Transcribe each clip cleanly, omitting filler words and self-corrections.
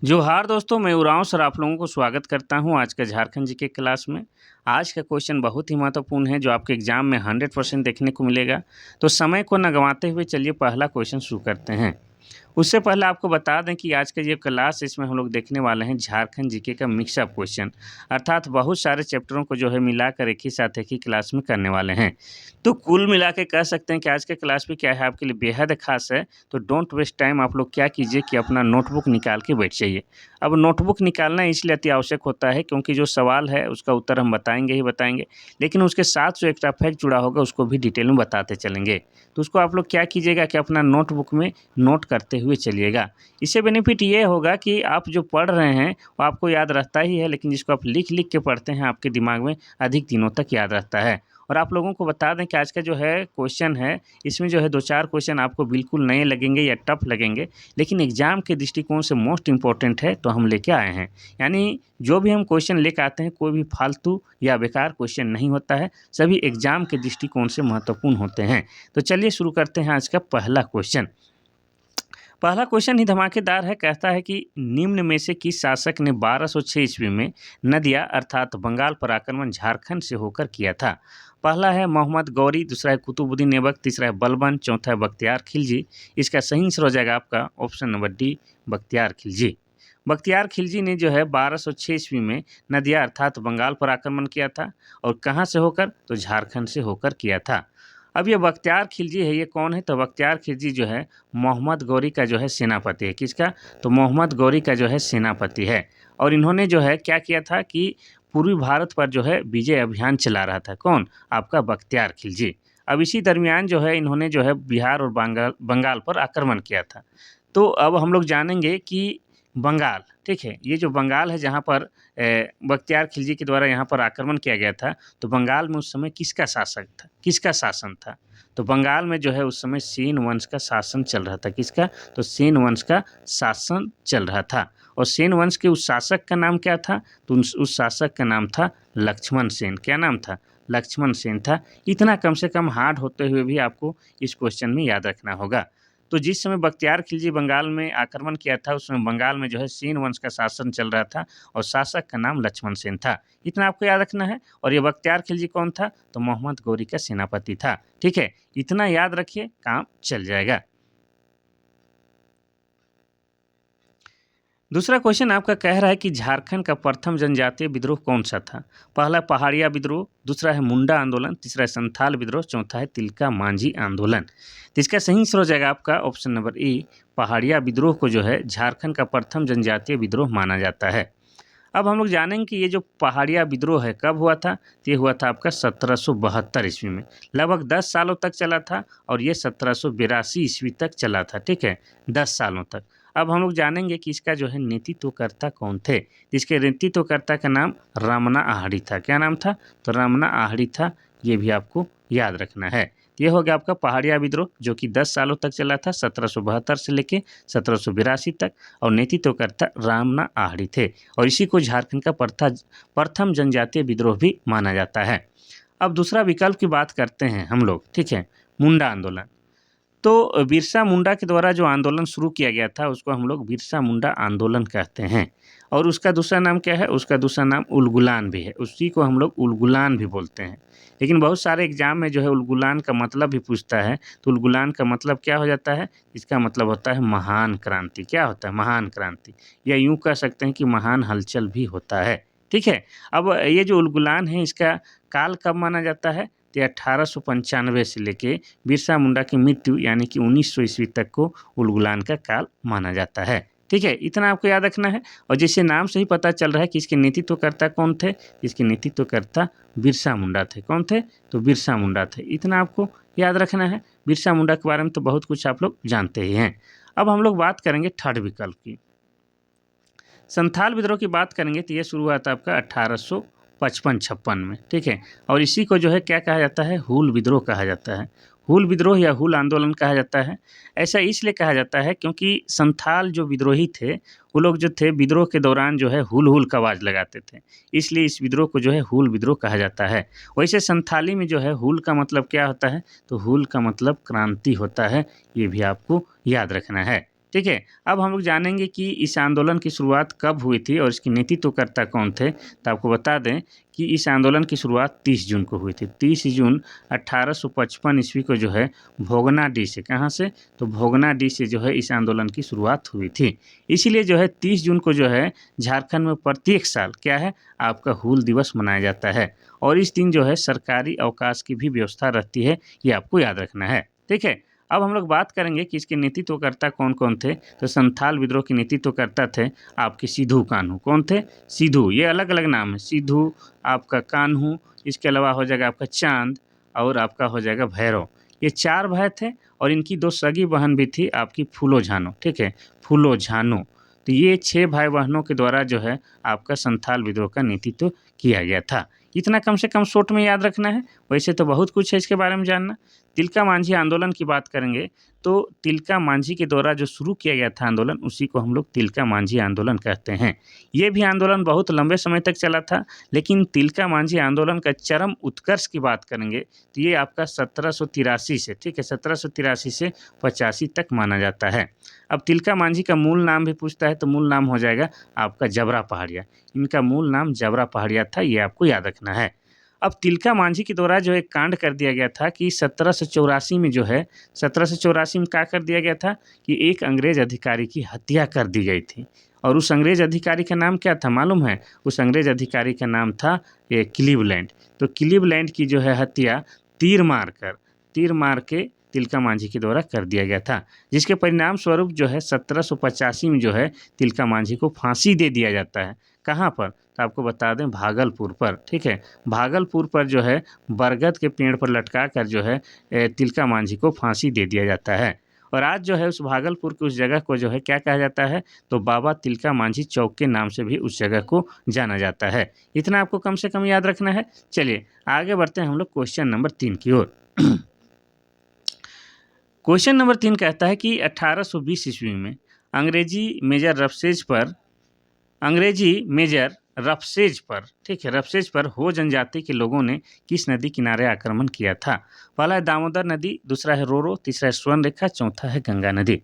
जोहार दोस्तों, मैं उरांव सर आप लोगों को स्वागत करता हूं आज के झारखंड जीके क्लास में। आज का क्वेश्चन बहुत ही महत्वपूर्ण है जो आपके एग्जाम में 100% देखने को मिलेगा। तो समय को न गंवाते हुए चलिए पहला क्वेश्चन शुरू करते हैं। उससे पहले आपको बता दें कि आज का ये क्लास इसमें हम लोग देखने वाले हैं झारखंड जीके का मिक्सअप क्वेश्चन, अर्थात बहुत सारे चैप्टरों को जो है मिलाकर एक ही साथ एक ही क्लास में करने वाले हैं। तो कुल मिला के कह सकते हैं कि आज के क्लास भी क्या है आपके लिए बेहद खास है। तो डोंट वेस्ट टाइम, आप लोग क्या कीजिए कि अपना नोटबुक निकाल के बैठ जाइए। अब नोटबुक निकालना इसलिए अति आवश्यक होता है क्योंकि जो सवाल है उसका उत्तर हम बताएंगे ही बताएंगे, लेकिन उसके साथ जो एक्स्ट्रा फैक्ट जुड़ा होगा उसको भी डिटेल में बताते चलेंगे। तो उसको आप लोग क्या कीजिएगा कि अपना नोटबुक में नोट करते हुए चलिएगा। इससे बेनिफिट ये होगा कि आप जो पढ़ रहे हैं वो आपको याद रहता ही है, लेकिन जिसको आप लिख लिख के पढ़ते हैं आपके दिमाग में अधिक दिनों तक याद रहता है। और आप लोगों को बता दें कि आज का जो है क्वेश्चन है इसमें जो है 2-4 क्वेश्चन आपको बिल्कुल नए लगेंगे या टफ लगेंगे, लेकिन एग्जाम के दृष्टिकोण से मोस्ट इम्पोर्टेंट है तो हम लेके आए हैं। यानी जो भी हम क्वेश्चन लेकर आते हैं कोई भी फालतू या बेकार क्वेश्चन नहीं होता है, सभी एग्जाम के दृष्टिकोण से महत्वपूर्ण होते हैं। तो चलिए शुरू करते हैं आज का पहला क्वेश्चन। पहला क्वेश्चन ही धमाकेदार है। कहता है कि निम्न में से किस शासक ने 1206 ईस्वी में नदिया अर्थात बंगाल पर आक्रमण झारखंड से होकर किया था। पहला है मोहम्मद गौरी, दूसरा है कुतुबुद्दीन ऐबक, तीसरा है बलबन, चौथा है बख्तियार खिलजी। इसका सही आंसर हो जाएगा आपका option number D, Bakhtiyar Khilji. Bakhtiyar Khilji ने जो है 1206 ईस्वी में नदिया अर्थात बंगाल पर आक्रमण किया था। और कहाँ से होकर? तो झारखंड से होकर किया था। अब ये बख्तियार खिलजी है, ये कौन है? तो बख्तियार खिलजी जो है मोहम्मद गौरी का जो है सेनापति है। किसका? तो मोहम्मद गौरी का जो है सेनापति है। और इन्होंने जो है क्या किया था कि पूर्वी भारत पर जो है विजय अभियान चला रहा था। कौन? आपका बख्तियार खिलजी। अब इसी दरमियान जो है इन्होंने जो है बिहार और बंगाल पर आक्रमण किया था। तो अब हम लोग जानेंगे कि बंगाल, ठीक है, ये जो बंगाल है जहाँ पर बख्तियार खिलजी के द्वारा यहाँ पर आक्रमण किया गया था, तो बंगाल में उस समय किसका शासक था, किसका शासन था? तो बंगाल में जो है उस समय सेन वंश का शासन चल रहा था। किसका? तो सेन वंश का शासन चल रहा था। और सेन वंश के उस शासक का नाम क्या था? तो उस शासक का नाम था लक्ष्मण सेन। क्या नाम था? लक्ष्मण सेन था। इतना कम से कम हार्ड होते हुए भी आपको इस क्वेश्चन में याद रखना होगा। तो जिस समय बख्तियार खिलजी बंगाल में आक्रमण किया था उस समय बंगाल में जो है सेन वंश का शासन चल रहा था और शासक का नाम लक्ष्मण सेन था। इतना आपको याद रखना है। और ये बख्तियार खिलजी कौन था? तो मोहम्मद गौरी का सेनापति था। ठीक है, इतना याद रखिए, काम चल जाएगा। दूसरा क्वेश्चन आपका कह रहा है कि झारखंड का प्रथम जनजातीय विद्रोह कौन सा था? पहला पहाड़िया विद्रोह, दूसरा है मुंडा आंदोलन, तीसरा है संथाल विद्रोह, चौथा है तिलका मांझी आंदोलन। तो इसका सही आंसर हो जाएगा आपका ऑप्शन नंबर ए, पहाड़िया विद्रोह को जो है झारखंड का प्रथम जनजातीय विद्रोह माना जाता है। अब हम लोग जानेंगे कि ये जो पहाड़िया विद्रोह है कब हुआ था? तो ये हुआ था आपका 1772 ईस्वी में। लगभग 10 सालों तक चला था और ये 1782 ईस्वी तक चला था। ठीक है, 10 सालों तक। अब हम लोग जानेंगे कि इसका जो है नेतृत्वकर्ता कौन थे। इसके नेतृत्वकर्ता का नाम रमना आहड़ी था। क्या नाम था? तो रमना आहड़ी था। ये भी आपको याद रखना है। ये हो गया आपका पहाड़िया विद्रोह जो कि 10 सालों तक चला था, 1772 से लेके 1782 तक। और नेतृत्वकर्ता रमना आहड़ी थे। और इसी को झारखंड का प्रथम जनजातीय विद्रोह भी माना जाता है। अब दूसरा विकल्प की बात करते हैं हम लोग। ठीक है, मुंडा आंदोलन। तो बिरसा मुंडा के द्वारा जो आंदोलन शुरू किया गया था उसको हम लोग बिरसा मुंडा आंदोलन कहते हैं। और उसका दूसरा नाम क्या है? उसका दूसरा नाम उलगुलान भी है। उसी को हम लोग उलगुलान भी बोलते हैं। लेकिन बहुत सारे एग्जाम में जो है उलगुलान का मतलब भी पूछता है। तो उलगुलान का मतलब क्या हो जाता है? इसका मतलब होता है महान क्रांति। क्या होता है? महान क्रांति। या यूँ कह सकते हैं कि महान हलचल भी होता है। ठीक है, अब ये जो उलगुलान है इसका काल कब माना जाता है? तो 1895 से लेके बिरसा मुंडा की मृत्यु यानी कि 1900 ईस्वी तक को उलगुलान का काल माना जाता है। ठीक है, इतना आपको याद रखना है। और जैसे नाम से ही पता चल रहा है कि इसके नेतृत्वकर्ता कौन थे। इसके नेतृत्वकर्ता बिरसा मुंडा थे। कौन थे? तो बिरसा मुंडा थे। इतना आपको याद रखना है। बिरसा मुंडा के बारे में तो बहुत कुछ आप लोग जानते ही हैं। अब हम लोग बात करेंगे थर्ड विकल्प की। संथाल विद्रोह की बात करेंगे तो ये शुरू हुआ था आपका 1855-56 में। ठीक है, और इसी को जो है क्या कहा जाता है? हूल विद्रोह कहा जाता है। हूल विद्रोह या हूल आंदोलन कहा जाता है। ऐसा इसलिए कहा जाता है क्योंकि संथाल जो विद्रोही थे वो लोग जो थे विद्रोह के दौरान जो है हुल हुल का आवाज़ लगाते थे, इसलिए इस विद्रोह को जो है हूल विद्रोह कहा जाता है। वैसे संथाली में जो है हुल का मतलब क्या होता है? तो हुल का मतलब क्रांति होता है। ये भी आपको याद रखना है। ठीक है। अब हम लोग जानेंगे कि इस आंदोलन की शुरुआत कब हुई थी और इसके नेतृत्वकर्ता कौन थे। तो आपको बता दें कि इस आंदोलन की शुरुआत 30 जून को हुई थी। 30 जून 1855 ईस्वी को जो है भोगनाडीह से, कहाँ से, तो भोगनाडीह से जो है इस आंदोलन की शुरुआत हुई थी। इसीलिए जो है 30 जून को जो है झारखंड में प्रत्येक साल क्या है, आपका हूल दिवस मनाया जाता है। और इस दिन जो है सरकारी अवकाश की भी व्यवस्था रहती है, ये आपको याद रखना है। ठीक है। अब हम लोग बात करेंगे कि इसके नेतृत्वकर्ता कौन कौन थे। तो संथाल विद्रोह के नेतृत्वकर्ता थे आपके सिद्धू कान्हू। कौन थे? सिद्धू। ये अलग अलग नाम है, सिद्धू, आपका कान्हू, इसके अलावा हो जाएगा आपका चांद और आपका हो जाएगा भैरव। ये 4 भाई थे और इनकी 2 सगी बहन भी थी आपकी फूलो झानो। ठीक है, फूलो झानो। तो ये 6 भाई बहनों के द्वारा जो है आपका संथाल विद्रोह का नेतृत्व किया गया था। इतना कम से कम शॉर्ट में याद रखना है, वैसे तो बहुत कुछ है इसके बारे में जानना। तिलका मांझी आंदोलन की बात करेंगे तो तिलका मांझी के द्वारा जो शुरू किया गया था आंदोलन, उसी को हम लोग तिलका मांझी आंदोलन कहते हैं। ये भी आंदोलन बहुत लंबे समय तक चला था, लेकिन तिलका मांझी आंदोलन का चरम उत्कर्ष की बात करेंगे तो ये आपका 1783 से, ठीक है, 1783 से 85 तक माना जाता है। अब तिलका मांझी का मूल नाम भी पूछता है तो मूल नाम हो जाएगा आपका जबरा पहाड़िया। इनका मूल नाम जबरा पहाड़िया था, ये आपको याद रखना है। अब तिलका मांझी के द्वारा जो एक कांड कर दिया गया था कि 1784 में जो है, 1784 में क्या कर दिया गया था कि एक अंग्रेज अधिकारी की हत्या कर दी गई थी। और उस अंग्रेज अधिकारी का नाम क्या था मालूम है? उस अंग्रेज अधिकारी का नाम था क्लीवलैंड। तो क्लीवलैंड की जो है हत्या तीर मार के तिलका मांझी के द्वारा कर दिया गया था, जिसके परिणाम स्वरूप जो है 1785 में जो है तिलका मांझी को फांसी दे दिया जाता है। कहाँ पर? तो आपको बता दें भागलपुर पर। ठीक है, भागलपुर पर जो है बरगद के पेड़ पर लटका कर जो है तिलका मांझी को फांसी दे दिया जाता है। और आज जो है उस भागलपुर की उस जगह को जो है क्या कहा जाता है, तो बाबा तिलका मांझी चौक के नाम से भी उस जगह को जाना जाता है। इतना आपको कम से कम याद रखना है। चलिए आगे बढ़ते हैं हम लोग क्वेश्चन नंबर 3 की ओर। क्वेश्चन नंबर 3 कहता है कि 1820 ईस्वी में अंग्रेजी मेजर रफसेज पर, ठीक है, रफसेज पर हो जनजाति के लोगों ने किस नदी किनारे आक्रमण किया था? पहला है दामोदर नदी, दूसरा है रोरो, तीसरा है स्वर्ण रेखा, चौथा है गंगा नदी।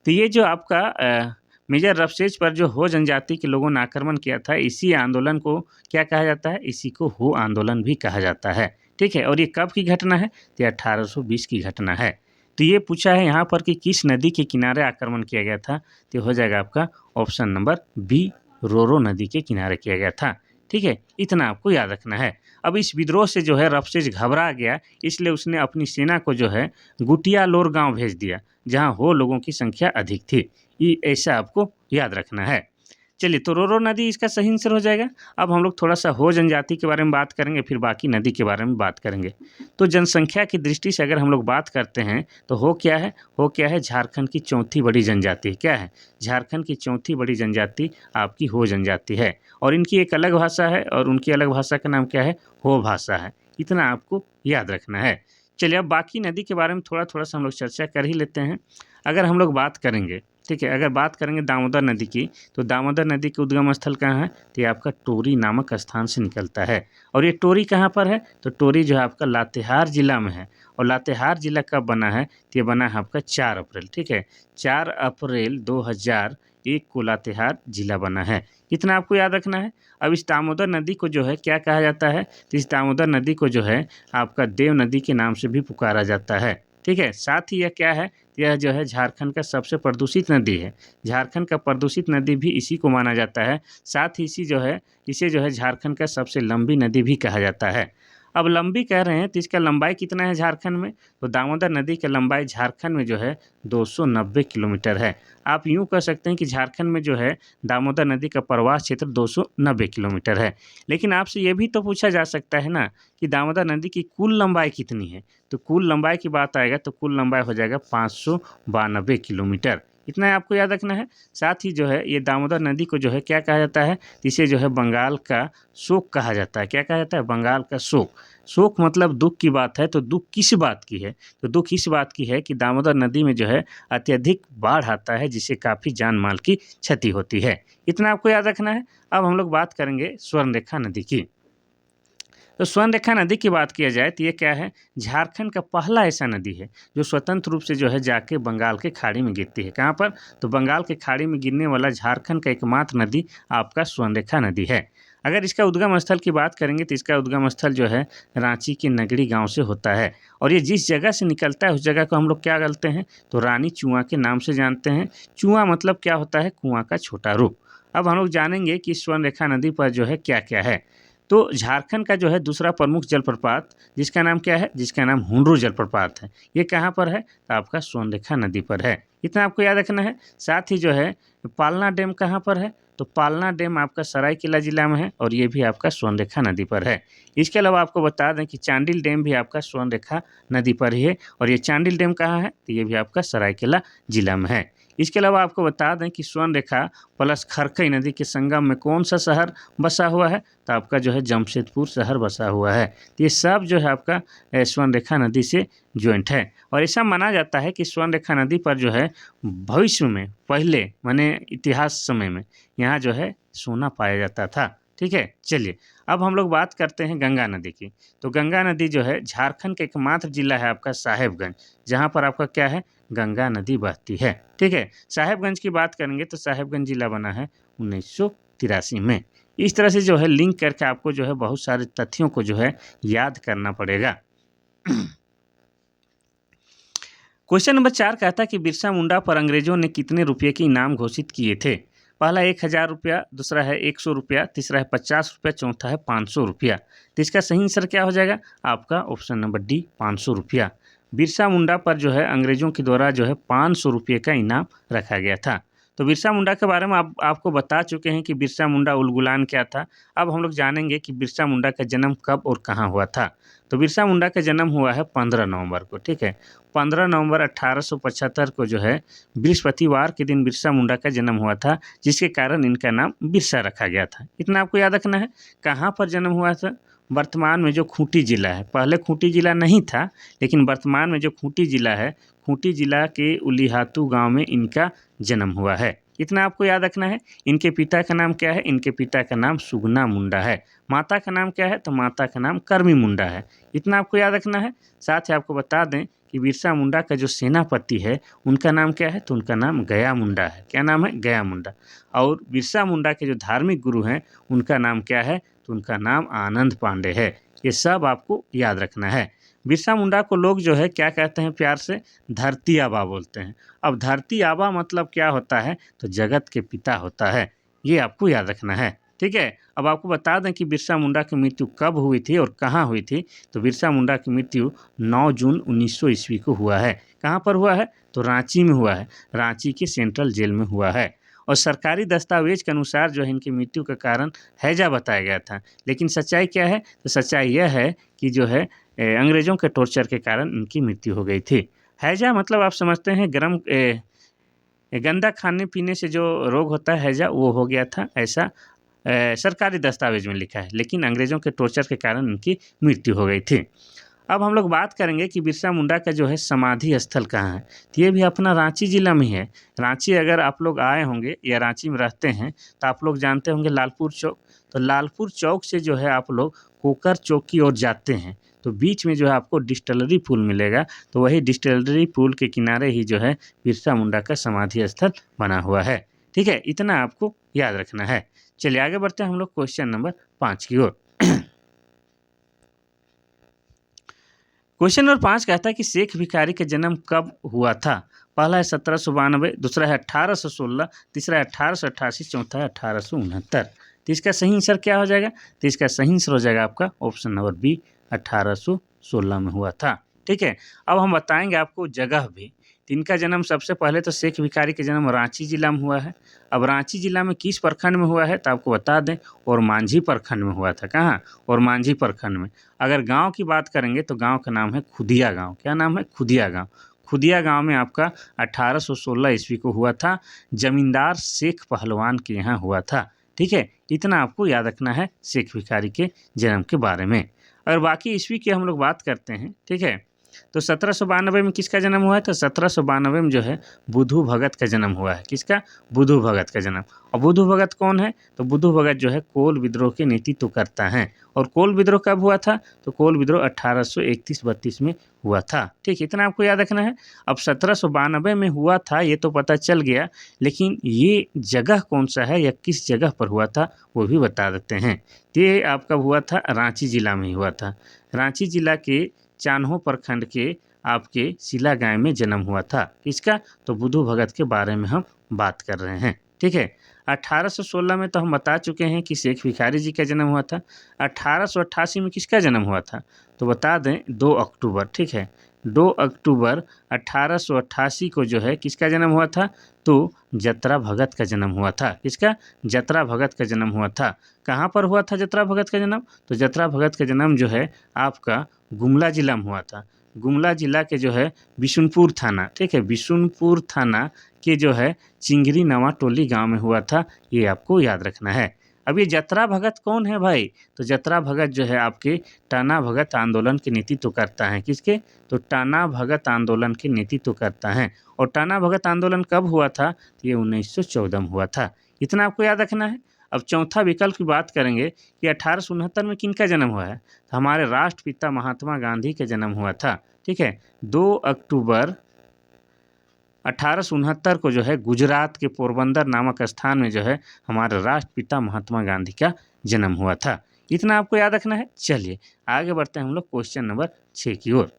तो ये जो आपका मेजर रफसेज पर जो हो जनजाति के लोगों ने आक्रमण किया था, इसी आंदोलन को क्या कहा जाता है? इसी को हो आंदोलन भी कहा जाता है। ठीक है, और ये कब की घटना है? तो 1820 की घटना है। तो ये पूछा है यहाँ पर कि किस नदी के किनारे आक्रमण किया गया था, तो हो जाएगा आपका ऑप्शन नंबर बी, रोरो नदी के किनारे किया गया था। ठीक है, इतना आपको याद रखना है। अब इस विद्रोह से जो है रफसेज घबरा गया, इसलिए उसने अपनी सेना को जो है गुटियालोर गांव भेज दिया, जहां हो लोगों की संख्या अधिक थी। ये ऐसा आपको याद रखना है। चलिए, तो रोरो नदी इसका सही आंसर हो जाएगा। अब हम लोग थोड़ा सा हो जनजाति के बारे में बात करेंगे, फिर बाकी नदी के बारे में बात करेंगे। तो जनसंख्या की दृष्टि से अगर हम लोग बात करते हैं तो हो क्या है झारखंड की चौथी बड़ी जनजाति। क्या है? झारखंड की चौथी बड़ी जनजाति आपकी हो जनजाति है। और इनकी एक अलग भाषा है और उनकी अलग भाषा का नाम क्या है? हो भाषा है। इतना आपको याद रखना है। चलिए, अब बाकी नदी के बारे में थोड़ा थोड़ा सा हम लोग चर्चा कर ही लेते हैं। अगर हम लोग बात करेंगे, ठीक है, अगर बात करेंगे दामोदर नदी की, तो दामोदर नदी के उद्गम स्थल कहाँ है? तो ये आपका टोरी नामक स्थान से निकलता है। और ये टोरी कहाँ पर है? तो टोरी जो है आपका लातेहार जिला में है। और लातेहार जिला कब बना है? तो ये बना है आपका 4 अप्रैल। ठीक है, 4 अप्रैल 2001 को लातेहार जिला बना है। इतना आपको याद रखना है। अब इस दामोदर नदी को जो है क्या कहा जाता है? तो इस दामोदर नदी को जो है आपका देव नदी के नाम से भी पुकारा जाता है। ठीक है, साथ ही यह क्या है? यह जो है झारखंड का सबसे प्रदूषित नदी है। झारखंड का प्रदूषित नदी भी इसी को माना जाता है। साथ ही इसे जो है झारखंड का सबसे लंबी नदी भी कहा जाता है। अब लंबी कह रहे हैं तो इसका लंबाई कितना है झारखंड में? तो दामोदर नदी की लंबाई झारखंड में जो है 290 किलोमीटर है। आप यूँ कह सकते हैं कि झारखंड में जो है दामोदर नदी का प्रवाह क्षेत्र 290 किलोमीटर है। लेकिन आपसे ये भी तो पूछा जा सकता है ना कि दामोदर नदी की कुल लंबाई कितनी है? तो कुल लंबाई की बात आएगा तो कुल लंबाई हो जाएगा 592 किलोमीटर। इतना आपको याद रखना है। साथ ही जो है ये दामोदर नदी को जो है क्या कहा जाता है? इसे जो है बंगाल का शोक कहा जाता है। क्या कहा जाता है? बंगाल का शोक। शोक मतलब दुख की बात है। तो दुख किस बात की है? तो दुख इस बात की है कि दामोदर नदी में जो है अत्यधिक बाढ़ आता है, जिससे काफ़ी जान माल की क्षति होती है। इतना आपको याद रखना है। अब हम लोग बात करेंगे स्वर्णरेखा नदी की। तो स्वर्णरेखा नदी की बात किया जाए तो ये क्या है, झारखंड का पहला ऐसा नदी है जो स्वतंत्र रूप से जो है जाके बंगाल के खाड़ी में गिरती है। कहाँ पर, तो बंगाल के खाड़ी में गिरने वाला झारखंड का एकमात्र नदी आपका स्वर्णरेखा नदी है। अगर इसका उद्गम स्थल की बात करेंगे तो इसका उद्गम स्थल जो है रांची के नगड़ी गांव से होता है, और ये जिस जगह से निकलता है उस जगह को हम लोग क्या बोलते हैं, तो रानी चुआ के नाम से जानते हैं। चुआ मतलब क्या होता है, कुआं का छोटा रूप। अब हम लोग जानेंगे कि स्वर्णरेखा नदी पर जो है क्या क्या है। तो झारखंड का जो है दूसरा प्रमुख जलप्रपात जिसका नाम क्या है, जिसका नाम हुंड्रू जलप्रपात है, ये कहाँ पर है, तो आपका स्वर्णरेखा नदी पर है। इतना आपको याद रखना है। साथ ही जो है पालना डैम कहाँ पर है, तो पालना डैम आपका सरायकेला जिला में है, और ये भी आपका स्वर्णरेखा नदी पर है। इसके अलावा आपको बता दें कि चांडिल डैम भी आपका स्वर्णरेखा नदी पर ही है, और ये चांडिल डैम कहाँ है, तो ये भी आपका सरायकेला जिला में है। इसके अलावा आपको बता दें कि स्वर्णरेखा प्लस खरखई नदी के संगम में कौन सा शहर बसा हुआ है, तो आपका जो है जमशेदपुर शहर बसा हुआ है। तो ये सब जो है आपका स्वर्णरेखा नदी से ज्वाइंट है, और ऐसा माना जाता है कि स्वर्णरेखा नदी पर जो है भविष्य में पहले माने इतिहास समय में यहाँ जो है सोना पाया जाता था। ठीक है, चलिए अब हम लोग बात करते हैं गंगा नदी की। तो गंगा नदी जो है झारखंड का एकमात्र जिला है आपका साहेबगंज, जहाँ पर आपका क्या है, गंगा नदी बहती है। ठीक है, साहेबगंज की बात करेंगे तो साहेबगंज जिला बना है 1983 में। इस तरह से जो है लिंक करके आपको जो है बहुत सारे तथ्यों को जो है याद करना पड़ेगा। क्वेश्चन नंबर 4 कहता है कि बिरसा मुंडा पर अंग्रेजों ने कितने रुपये के इनाम घोषित किए थे। पहला 1000 रुपया, दूसरा है 100 रुपया, तीसरा है 50 रुपया, चौथा है 500 रुपया। तो इसका सही आंसर क्या हो जाएगा, आपका ऑप्शन नंबर डी 500 रुपया। बिरसा मुंडा पर जो है अंग्रेजों के द्वारा जो है 500 रुपये का इनाम रखा गया था। तो बिरसा मुंडा के बारे में आपको बता चुके हैं कि बिरसा मुंडा उलगुलान क्या था। अब हम लोग जानेंगे कि बिरसा मुंडा का जन्म कब और कहाँ हुआ था। तो बिरसा मुंडा का जन्म हुआ है 15 नवंबर को। ठीक है, 15 नवंबर 1875 को जो है बृहस्पतिवार के दिन बिरसा मुंडा का जन्म हुआ था, जिसके कारण इनका नाम बिरसा रखा गया था। इतना आपको याद रखना है। कहाँ पर जन्म हुआ था, वर्तमान में जो खूंटी जिला है, पहले खूंटी जिला नहीं था, लेकिन वर्तमान में जो खूंटी जिला है, खूंटी जिला के उलिहातू गांव में इनका जन्म हुआ है। इतना आपको याद रखना है। इनके पिता का नाम क्या है, इनके पिता का नाम सुगना मुंडा है। माता का नाम क्या है, तो माता का नाम कर्मी मुंडा है। इतना आपको याद रखना है। साथ ही आपको बता दें कि बिरसा मुंडा का जो सेनापति है उनका नाम क्या है, तो उनका नाम गया मुंडा है। क्या नाम है, गया मुंडा। और बिरसा मुंडा के जो धार्मिक गुरु हैं उनका नाम क्या है, तो उनका नाम आनंद पांडे है। ये सब आपको याद रखना है। बिरसा मुंडा को लोग जो है क्या कहते हैं, प्यार से धरती आबा बोलते हैं। अब धरती आबा मतलब क्या होता है, तो जगत के पिता होता है। ये आपको याद रखना है। ठीक है, अब आपको बता दें कि बिरसा मुंडा की मृत्यु कब हुई थी और कहाँ हुई थी। तो बिरसा मुंडा की मृत्यु 9 जून 1900 ईस्वी को हुआ है। कहाँ पर हुआ है, तो रांची में हुआ है। रांची के सेंट्रल जेल में हुआ है। और सरकारी दस्तावेज के अनुसार जो है इनकी मृत्यु का कारण हैजा बताया गया था। लेकिन सच्चाई क्या है, तो सच्चाई यह है कि जो है अंग्रेज़ों के टॉर्चर के कारण इनकी मृत्यु हो गई थी। हैजा मतलब आप समझते हैं गंदा खाने पीने से जो रोग होता है हैजा, वो हो गया था, ऐसा सरकारी दस्तावेज में लिखा है। लेकिन अंग्रेज़ों के टॉर्चर के कारण इनकी मृत्यु हो गई थी। अब हम लोग बात करेंगे कि बिरसा मुंडा का जो है समाधि स्थल कहाँ है। तो ये भी अपना रांची ज़िला में है। रांची अगर आप लोग आए होंगे या रांची में रहते हैं तो आप लोग जानते होंगे लालपुर चौक। तो लालपुर चौक से जो है आप लोग कोकर चौक की ओर जाते हैं तो बीच में जो है आपको डिस्टिलरी पुल मिलेगा। तो वही डिस्टिलरी पुल के किनारे ही जो है बिरसा मुंडा का समाधि स्थल बना हुआ है। ठीक है, इतना आपको याद रखना है। चलिए आगे बढ़ते हैं हम लोग क्वेश्चन नंबर 5 की ओर। क्वेश्चन नंबर 5 कहता है कि शेख भिखारी का जन्म कब हुआ था। पहला है 1792, दूसरा है 1816, तीसरा है 1888, चौथा है 1869। तो इसका सही आंसर क्या हो जाएगा, तो इसका सही आंसर हो जाएगा आपका ऑप्शन नंबर बी 1816 में हुआ था। ठीक है, अब हम बताएंगे आपको जगह भी। तो इनका जन्म सबसे पहले तो शेख भिखारी का जन्म रांची जिला में हुआ है। अब रांची जिला में किस प्रखंड में हुआ है, तो आपको बता दें और मांझी प्रखंड में हुआ था। कहाँ, और मांझी प्रखंड में। अगर गांव की बात करेंगे तो गांव का नाम है खुदिया गांव। क्या नाम है, खुदिया गांव। खुदिया गांव में आपका 1816 ईस्वी को हुआ था। जमींदार शेख पहलवान के यहाँ हुआ था। ठीक है, इतना आपको याद रखना है शेख भिखारी के जन्म के बारे में। अगर बाकी ईस्वी की हम लोग बात करते हैं, ठीक है, तो 1792 में किसका जन्म हुआ है? तो 1792 में जो है बुधु भगत का जन्म हुआ है। किसका? बुधु भगत का जन्म। और बुधु भगत कौन है? तो बुधु भगत जो है कोल विद्रोह के नेतृत्व करता है। और कोल विद्रोह कब हुआ था? तो कोल विद्रोह 1831-32 में हुआ था। ठीक, इतना आपको याद रखना है। अब 1792 में हुआ था ये तो पता चल गया, लेकिन ये जगह कौन सा है या किस जगह पर हुआ था वो भी बता देते हैं। ये आपका हुआ था रांची जिला में ही हुआ था। रांची जिला के चान्हो प्रखंड के आपके सिला गाँव में जन्म हुआ था। किसका? तो बुधु भगत के बारे में हम बात कर रहे हैं। ठीक है। 1816 में तो हम बता चुके हैं कि शेख भिखारी जी का जन्म हुआ था। 1888 में किसका जन्म हुआ था? तो बता दें 2 अक्टूबर। ठीक है, 2 अक्टूबर 1888 को जो है किसका जन्म हुआ था? तो जतरा भगत का जन्म हुआ था। किसका? जतरा भगत का जन्म हुआ था। कहाँ पर हुआ था जतरा भगत का जन्म? तो जतरा भगत का जन्म जो है आपका गुमला जिला में हुआ था। गुमला जिला के जो है बिशुनपुर थाना, ठीक है, बिशुनपुर थाना के जो है चिंगरी नवा टोली गांव में हुआ था। ये आपको याद रखना है। अब ये जतरा भगत कौन है भाई? तो जतरा भगत जो है आपके टाना भगत आंदोलन के नेतृत्व करता है। किसके? तो टाना भगत आंदोलन के नेतृत्व करता है। और टाना भगत आंदोलन कब हुआ था? तो ये 1914 में हुआ था। इतना आपको याद रखना है। अब चौथा विकल्प की बात करेंगे कि 1869 में किनका जन्म हुआ है? तो हमारे राष्ट्रपिता महात्मा गांधी का जन्म हुआ था। ठीक है, 2 अक्टूबर 1869 को जो है गुजरात के पोरबंदर नामक स्थान में जो है हमारे राष्ट्रपिता महात्मा गांधी का जन्म हुआ था। इतना आपको याद रखना है। चलिए आगे बढ़ते हैं हम लोग क्वेश्चन नंबर 6 की ओर।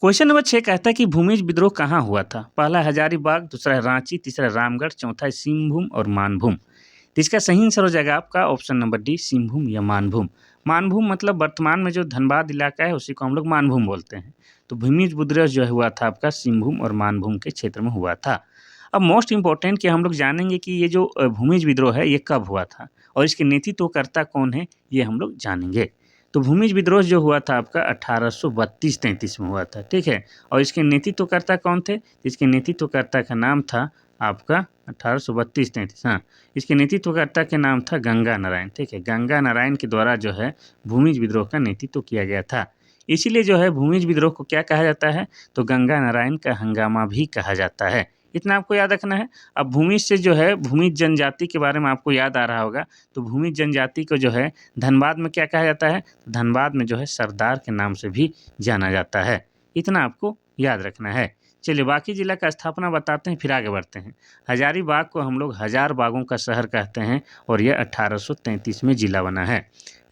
क्वेश्चन नंबर 6 कहता है कि भूमिज विद्रोह कहाँ हुआ था? पहला है हजारीबाग, दूसरा है रांची, तीसरा है रामगढ़, चौथा है सिंहभूम और मानभूम। तो इसका सही आंसर हो जाएगा आपका ऑप्शन नंबर डी, सिंहभूम या मानभूम। मानभूम मतलब वर्तमान में जो धनबाद इलाका है उसी को हम लोग मानभूम बोलते हैं। तो भूमिज विद्रोह जो हुआ था आपका सिंहभूम और मानभूम के क्षेत्र में हुआ था। अब मोस्ट इम्पोर्टेंट कि हम लोग जानेंगे कि ये जो भूमिज विद्रोह है ये कब हुआ था और इसके नेतृत्वकर्ता कौन है, ये हम लोग जानेंगे। तो भूमिज विद्रोह जो हुआ था आपका 1832-33 में हुआ था। ठीक है, और इसके नेतृत्वकर्ता कौन थे? इसके नेतृत्वकर्ता का नाम था आपका 1832-33, हाँ, इसके नेतृत्वकर्ता के नाम था गंगा नारायण। ठीक है, गंगा नारायण के द्वारा जो है भूमिज विद्रोह का नेतृत्व किया गया था। इसीलिए जो है भूमिज विद्रोह को क्या कहा जाता है? तो गंगा नारायण का हंगामा भी कहा जाता है। इतना आपको याद रखना है। अब भूमिज से जो है भूमिज जनजाति के बारे में आपको याद आ रहा होगा। तो भूमिज जनजाति को जो है धनबाद में क्या कहा जाता है? धनबाद में जो है सरदार के नाम से भी जाना जाता है। इतना आपको याद रखना है। चलिए बाकी जिला का स्थापना बताते हैं, फिर आगे बढ़ते हैं। हजारीबाग को हम लोग हजार बागों का शहर कहते हैं और यह 1833 में जिला बना है।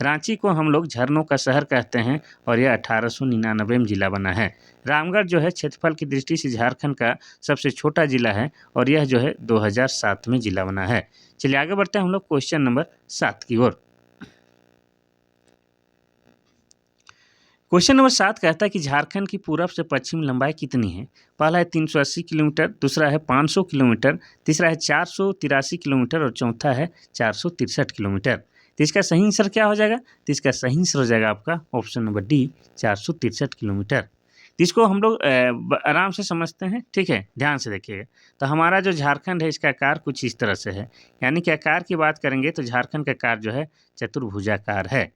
रांची को हम लोग झरनों का शहर कहते हैं और यह 1899 में जिला बना है। रामगढ़ जो है क्षेत्रफल की दृष्टि से झारखंड का सबसे छोटा जिला है और यह जो है 2007 में जिला बना है। चलिए आगे बढ़ते हैं हम लोग क्वेश्चन नंबर 7 की ओर। क्वेश्चन नंबर 7 कहता है कि झारखंड की पूरब से पश्चिम लंबाई कितनी है? पहला है 380 किलोमीटर, दूसरा है 500 किलोमीटर, तीसरा है 483 किलोमीटर और चौथा है 463 किलोमीटर। तो इसका सही आंसर क्या हो जाएगा? तो इसका सही आंसर हो जाएगा आपका ऑप्शन नंबर डी, 463 किलोमीटर। इसको हम लोग आराम से समझते हैं। ठीक है, ध्यान से देखिएगा। तो हमारा जो झारखंड है इसका आकार कुछ इस तरह से है, यानी कि आकार की बात करेंगे तो झारखंड का आकार जो है चतुर्भुजाकार है।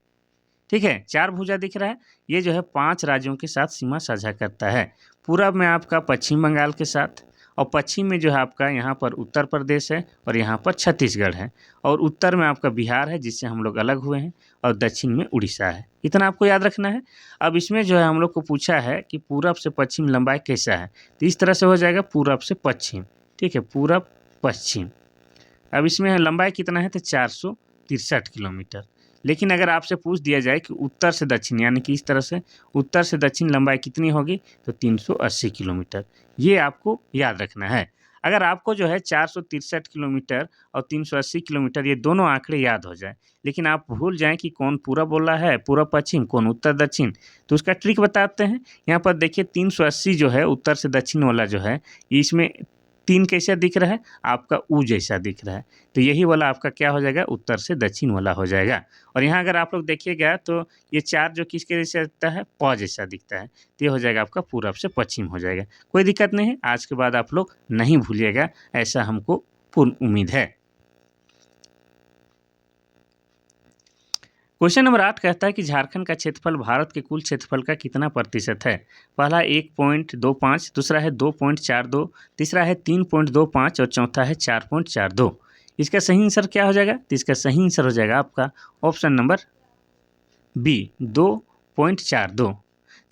ठीक है, 4 भुजा दिख रहा है। ये जो है 5 राज्यों के साथ सीमा साझा करता है। पूरब में आपका पश्चिम बंगाल के साथ, और पश्चिम में जो है आपका यहाँ पर उत्तर प्रदेश है और यहाँ पर छत्तीसगढ़ है, और उत्तर में आपका बिहार है जिससे हम लोग अलग हुए हैं, और दक्षिण में उड़ीसा है। इतना आपको याद रखना है। अब इसमें जो है हम लोग को पूछा है कि पूरब से पश्चिम लंबाई कैसा है, तो इस तरह से हो जाएगा पूरब से पश्चिम। ठीक है, पूरब पश्चिम। अब इसमें लंबाई कितना है? तो 463 किलोमीटर। लेकिन अगर आपसे पूछ दिया जाए कि उत्तर से दक्षिण, यानी कि इस तरह से उत्तर से दक्षिण लंबाई कितनी होगी, तो 380 किलोमीटर। ये आपको याद रखना है। अगर आपको जो है 463 किलोमीटर और 380 किलोमीटर ये दोनों आंकड़े याद हो जाए, लेकिन आप भूल जाएं कि कौन पूरा बोल रहा है, पूरा पश्चिम, कौन उत्तर दक्षिण, तो उसका ट्रिक बताते हैं। यहाँ पर देखिए 380 जो है उत्तर से दक्षिण वाला जो है, इसमें 3 कैसा दिख रहा है? आपका ऊ जैसा दिख रहा है। तो यही वाला आपका क्या हो जाएगा? उत्तर से दक्षिण वाला हो जाएगा। और यहाँ अगर आप लोग देखिएगा तो ये 4 जो किसके जैसा दिखता है? प जैसा दिखता है। तो ये हो जाएगा आपका पूरब से पश्चिम हो जाएगा। कोई दिक्कत नहीं है, आज के बाद आप लोग नहीं भूलिएगा, ऐसा हमको पूर्ण उम्मीद है। क्वेश्चन नंबर 8 कहता है कि झारखंड का क्षेत्रफल भारत के कुल क्षेत्रफल का कितना प्रतिशत है। पहला 1.25, दूसरा है 2.42, तीसरा है 3.25 और चौथा है 4.42। इसका सही आंसर क्या हो जाएगा? तो इसका सही आंसर हो जाएगा आपका ऑप्शन नंबर बी 2.42।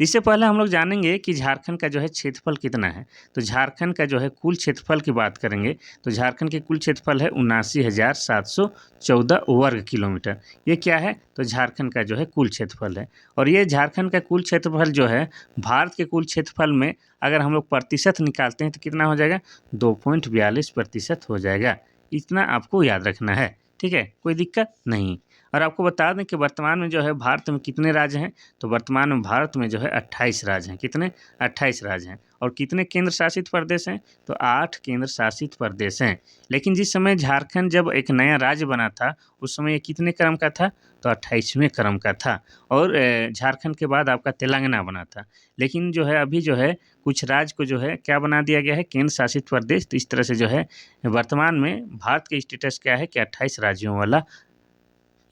इससे पहले हम लोग जानेंगे कि झारखंड का जो है क्षेत्रफल कितना है। तो झारखंड का जो है कुल क्षेत्रफल की बात करेंगे तो झारखंड के कुल क्षेत्रफल है 79,714 वर्ग किलोमीटर। ये क्या है? तो झारखंड का जो है कुल क्षेत्रफल है। और ये झारखंड का कुल क्षेत्रफल जो है भारत के कुल क्षेत्रफल में अगर हम लोग प्रतिशत निकालते हैं तो कितना हो जाएगा? 2.42% हो जाएगा। इतना आपको याद रखना है, ठीक है, कोई दिक्कत नहीं। और आपको बता दें कि वर्तमान में जो है भारत में कितने राज्य हैं। तो वर्तमान में भारत में जो है 28 राज्य हैं। कितने? 28 राज्य हैं। और कितने केंद्र शासित प्रदेश हैं? तो 8 केंद्र शासित प्रदेश हैं। लेकिन जिस समय झारखंड जब एक नया राज्य बना था उस समय ये कितने क्रम का था? तो 28वें क्रम का था। और झारखंड के बाद आपका तेलंगाना बना था। लेकिन जो है अभी जो है कुछ राज्य को जो है क्या बना दिया गया है? केंद्र शासित प्रदेश। तो इस तरह से जो है वर्तमान में भारत का स्टेटस क्या है कि 28 राज्यों वाला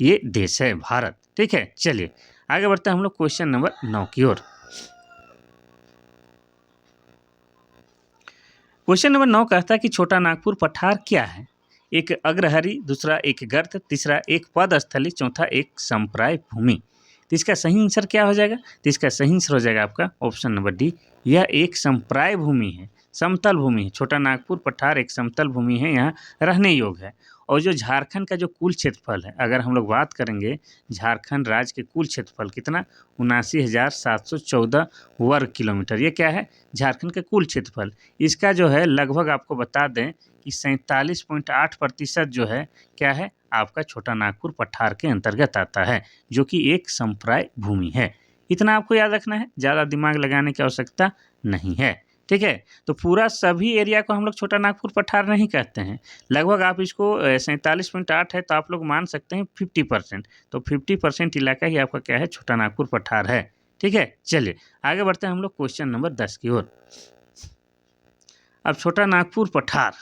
ये देश है भारत, ठीक है। चलिए आगे बढ़ते हैं हम लोग क्वेश्चन नंबर 9 की ओर। क्वेश्चन नंबर 9 कहता है कि छोटा नागपुर पठार क्या है? एक अग्रहरी, दूसरा एक गर्त, तीसरा एक पदस्थली, चौथा एक संप्राय भूमि। तो इसका सही आंसर क्या हो जाएगा? तो इसका सही आंसर हो जाएगा आपका ऑप्शन नंबर डी, यह एक संप्राय भूमि है, समतल भूमि है। छोटा नागपुर पठार एक समतल भूमि है, यहाँ रहने योग्य है। और जो झारखंड का जो कुल क्षेत्रफल है अगर हम लोग बात करेंगे झारखंड राज्य के कुल क्षेत्रफल कितना? 79,714 वर्ग किलोमीटर। ये क्या है? झारखंड का कुल क्षेत्रफल। इसका जो है लगभग आपको बता दें कि 47.8% जो है क्या है? आपका छोटा नागपुर पठार के अंतर्गत आता है, जो कि एक संप्राय भूमि है। इतना आपको याद रखना है, ज़्यादा दिमाग लगाने की आवश्यकता नहीं है, ठीक है। तो पूरा सभी एरिया को हम लोग छोटा नागपुर पठार नहीं कहते हैं। लगभग आप इसको 47.8 है तो आप लोग मान सकते हैं 50%। तो 50% इलाका ही आपका क्या है? छोटा नागपुर पठार है, ठीक है। चलिए आगे बढ़ते हैं हम लोग क्वेश्चन नंबर 10 की ओर। अब छोटा नागपुर पठार,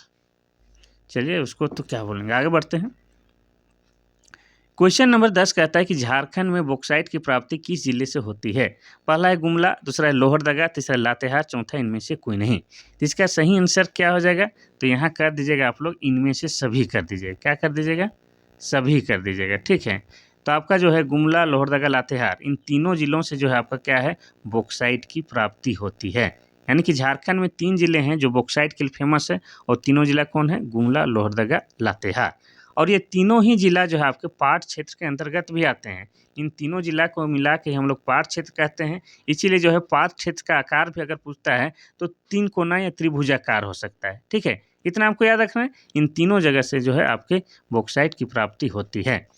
चलिए उसको तो क्या बोलेंगे, आगे बढ़ते हैं। क्वेश्चन नंबर 10 कहता है कि झारखंड में बॉक्साइट की प्राप्ति किस जिले से होती है? पहला है गुमला, दूसरा है लोहरदगा, तीसरा लातेहार, चौथा इनमें से कोई नहीं। तो इसका सही आंसर क्या हो जाएगा? तो यहाँ कर दीजिएगा आप लोग इनमें से सभी कर दीजिएगा। क्या कर दीजिएगा? सभी कर दीजिएगा, ठीक है। तो आपका जो है गुमला, लोहरदगा, लातेहार इन तीनों जिलों से जो है आपका क्या है? बॉक्साइट की प्राप्ति होती है। यानी कि झारखंड में 3 जिले हैं जो बॉक्साइट के लिए फेमस है और तीनों जिला कौन है? गुमला, लोहरदगा, लातेहार। और ये तीनों ही जिला जो है आपके पाट क्षेत्र के अंतर्गत भी आते हैं। इन तीनों जिला को मिला के हम लोग पाट क्षेत्र कहते हैं। इसीलिए जो है पाट क्षेत्र का आकार भी अगर पूछता है तो 3 कोना या त्रिभुजाकार हो सकता है, ठीक है। इतना आपको याद रखना है। इन तीनों जगह से जो है आपके बॉक्साइट की प्राप्ति होती है।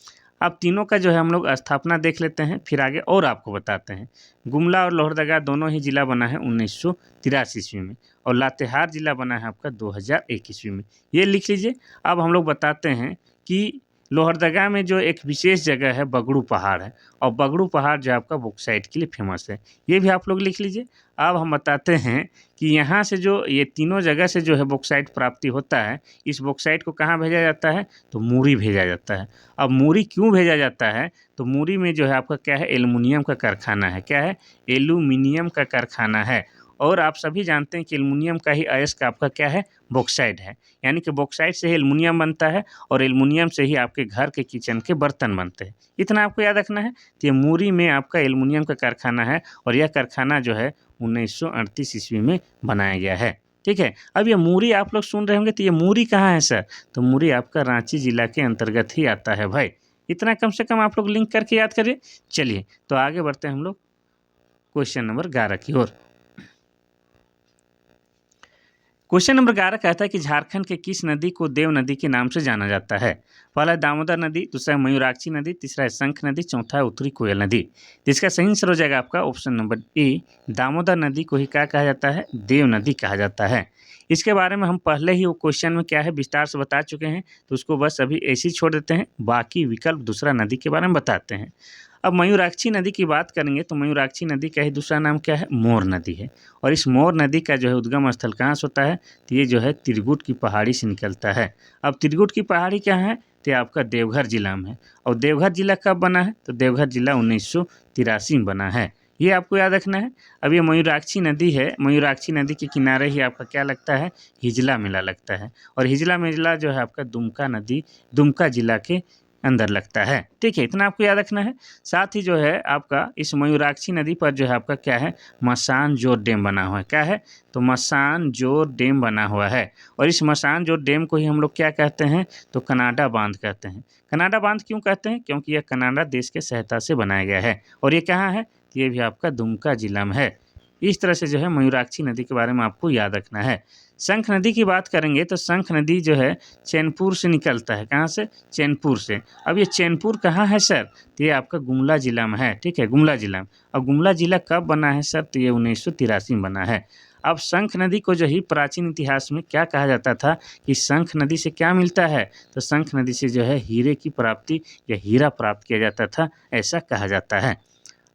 अब तीनों का जो है हम लोग स्थापना देख लेते हैं, फिर आगे और आपको बताते हैं। गुमला और लोहरदगा दोनों ही जिला बना है 1983 ईस्वी में और लातेहार जिला बना है आपका 2001 ईस्वी में। ये लिख लीजिए। अब हम लोग बताते हैं कि लोहरदगा में जो एक विशेष जगह है बगड़ू पहाड़ है और बगड़ू पहाड़ जो आपका बॉक्साइट के लिए फेमस है। ये भी आप लोग लिख लीजिए। अब हम बताते हैं कि यहाँ से जो ये तीनों जगह से जो है बॉक्साइट प्राप्ति होता है, इस बॉक्साइट को कहाँ भेजा जाता है? तो मूरी भेजा जाता है। अब मूरी क्यों भेजा जाता है? तो मूरी में जो है आपका क्या है? एल्युमिनियम का कारखाना है। क्या है? एल्युमिनियम का कारखाना है। और आप सभी जानते हैं कि एल्युमिनियम का ही अयस्क आपका क्या है? बॉक्साइट है। यानी कि बॉक्साइट से ही एल्युमिनियम बनता है और एल्युमिनियम से ही आपके घर के किचन के बर्तन बनते हैं। इतना आपको याद रखना है। तो ये मूरी में आपका एल्युमिनियम का कारखाना है और यह कारखाना जो है 1938 ईस्वी में बनाया गया है, ठीक है। अब ये मूरी आप लोग सुन रहे होंगे तो ये मूरी कहाँ है सर? तो मूरी आपका रांची जिला के अंतर्गत ही आता है भाई। इतना कम से कम आप लोग लिंक करके याद करिए। चलिए तो आगे बढ़ते हैं हम लोग क्वेश्चन नंबर 11 की ओर। क्वेश्चन नंबर 11 कहता है कि झारखंड के किस नदी को देव नदी के नाम से जाना जाता है? पहला है दामोदर नदी, दूसरा है मयूराक्षी नदी, तीसरा है शंख नदी, चौथा है उत्तरी कोयल नदी। तो इसका सही आंसर हो जाएगा आपका ऑप्शन नंबर ए, दामोदर नदी को ही क्या कहा जाता है? देव नदी कहा जाता है। इसके बारे में हम पहले ही वो क्वेश्चन में क्या है विस्तार से बता चुके हैं, तो उसको बस अभी ऐसे ही छोड़ देते हैं। बाकी विकल्प दूसरा नदी के बारे में बताते हैं। अब मयूराक्षी नदी की बात करेंगे तो मयूराक्षी नदी का ही दूसरा नाम क्या है, मोर नदी है। और इस मोर नदी का जो है उद्गम स्थल कहाँ से होता है, तो ये जो है त्रिकुट की पहाड़ी से निकलता है। अब त्रिकुट की पहाड़ी क्या है, तो ये आपका देवघर जिला में है। और देवघर जिला कब बना है, तो देवघर जिला 1983 में बना है, ये आपको याद रखना है। अब ये मयूराक्षी नदी है, मयूराक्षी नदी के किनारे ही आपका क्या लगता है, हिजला मेला लगता है। और हिजला मेला जो है आपका दुमका नदी, दुमका जिला के अंदर लगता है। ठीक है, इतना आपको याद रखना है। साथ ही जो है आपका इस मयूराक्षी नदी पर जो है आपका क्या है, मसान जोर डैम बना हुआ है। क्या है, तो मसान जोर डैम बना हुआ है। और इस मसान जोर डैम को ही हम लोग क्या कहते हैं, तो कनाडा बांध कहते हैं। कनाडा बांध क्यों कहते हैं, क्योंकि यह कनाडा देश के सहायता से बनाया गया है। और ये कहाँ है, ये भी आपका दुमका जिला में है। इस तरह से जो है मयूराक्षी नदी के बारे में आपको याद रखना है। शंख नदी की बात करेंगे तो शंख नदी जो है चैनपुर से निकलता है। कहाँ से, चैनपुर से। अब ये चैनपुर कहाँ है सर, तो ये आपका गुमला जिला में है। ठीक है, गुमला जिला में। और गुमला जिला कब बना है सर, तो ये 1983 में बना है। अब शंख नदी को जो ही प्राचीन इतिहास में क्या कहा जाता था कि शंख नदी से क्या मिलता है, तो शंख नदी से जो है हीरे की प्राप्ति या हीरा प्राप्त किया जाता था, ऐसा कहा जाता है।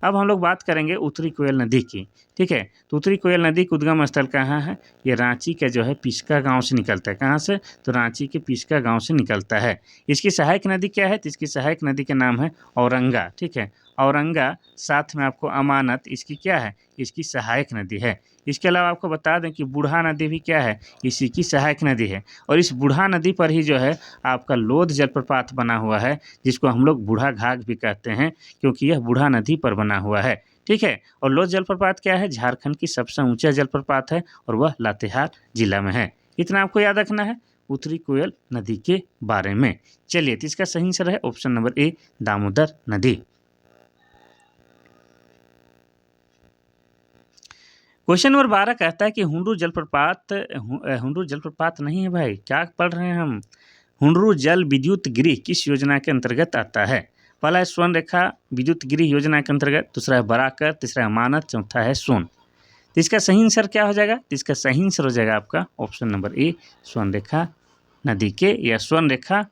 अब हम लोग बात करेंगे उत्तरी कोयल नदी की। ठीक है, तो उत्तरी कोयल नदी का उद्गम स्थल कहाँ है, ये रांची का जो है पिस्का गांव से निकलता है। कहाँ से, तो रांची के पिस्का गांव से निकलता है। इसकी सहायक नदी क्या है, तो इसकी सहायक नदी का नाम है औरंगा। ठीक है, औरंगा, साथ में आपको अमानत, इसकी क्या है, इसकी सहायक नदी है। इसके अलावा आपको बता दें कि बूढ़ा नदी भी क्या है, इसी की सहायक नदी है। और इस बूढ़ा नदी पर ही जो है आपका लोध जलप्रपात बना हुआ है, जिसको हम लोग बूढ़ा घाघ भी कहते हैं, क्योंकि यह बूढ़ा नदी पर बना हुआ है। ठीक है, और लोध जलप्रपात क्या है, झारखंड की सबसे ऊंचा जलप्रपात है और वह लातेहार जिला में है। इतना आपको याद रखना है उत्तरी कोयल नदी के बारे में। चलिए, तो इसका सही आंसर है ऑप्शन नंबर ए, दामोदर नदी। क्वेश्चन नंबर 12 कहता है कि हुंडरू जलप्रपात, हुंडरू जलप्रपात नहीं है भाई, क्या पढ़ रहे हैं हम, हुंडरू जल विद्युत गृह किस योजना के अंतर्गत आता है। पहला है स्वर्ण रेखा विद्युत गृह योजना के अंतर्गत, दूसरा है बराकर, तीसरा है अमानत, चौथा है सोन। तो इसका सही आंसर क्या हो जाएगा, तो इसका सही आंसर हो जाएगा आपका ऑप्शन नंबर ए, स्वर्ण रेखा नदी के या स्वर्ण रेखा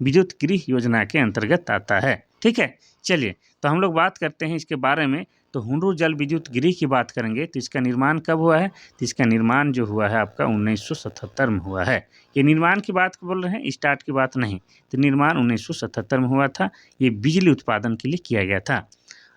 विद्युत गृह योजना के अंतर्गत आता है। ठीक है, चलिए, तो हम लोग बात करते हैं इसके बारे में। तो हुंडरू जल विद्युत गृह की बात करेंगे तो इसका निर्माण कब हुआ है, तो इसका निर्माण जो हुआ है आपका 1977 में हुआ है। ये निर्माण की बात बोल रहे हैं, स्टार्ट की बात नहीं। तो निर्माण 1977 में हुआ था। ये बिजली उत्पादन के लिए किया गया था।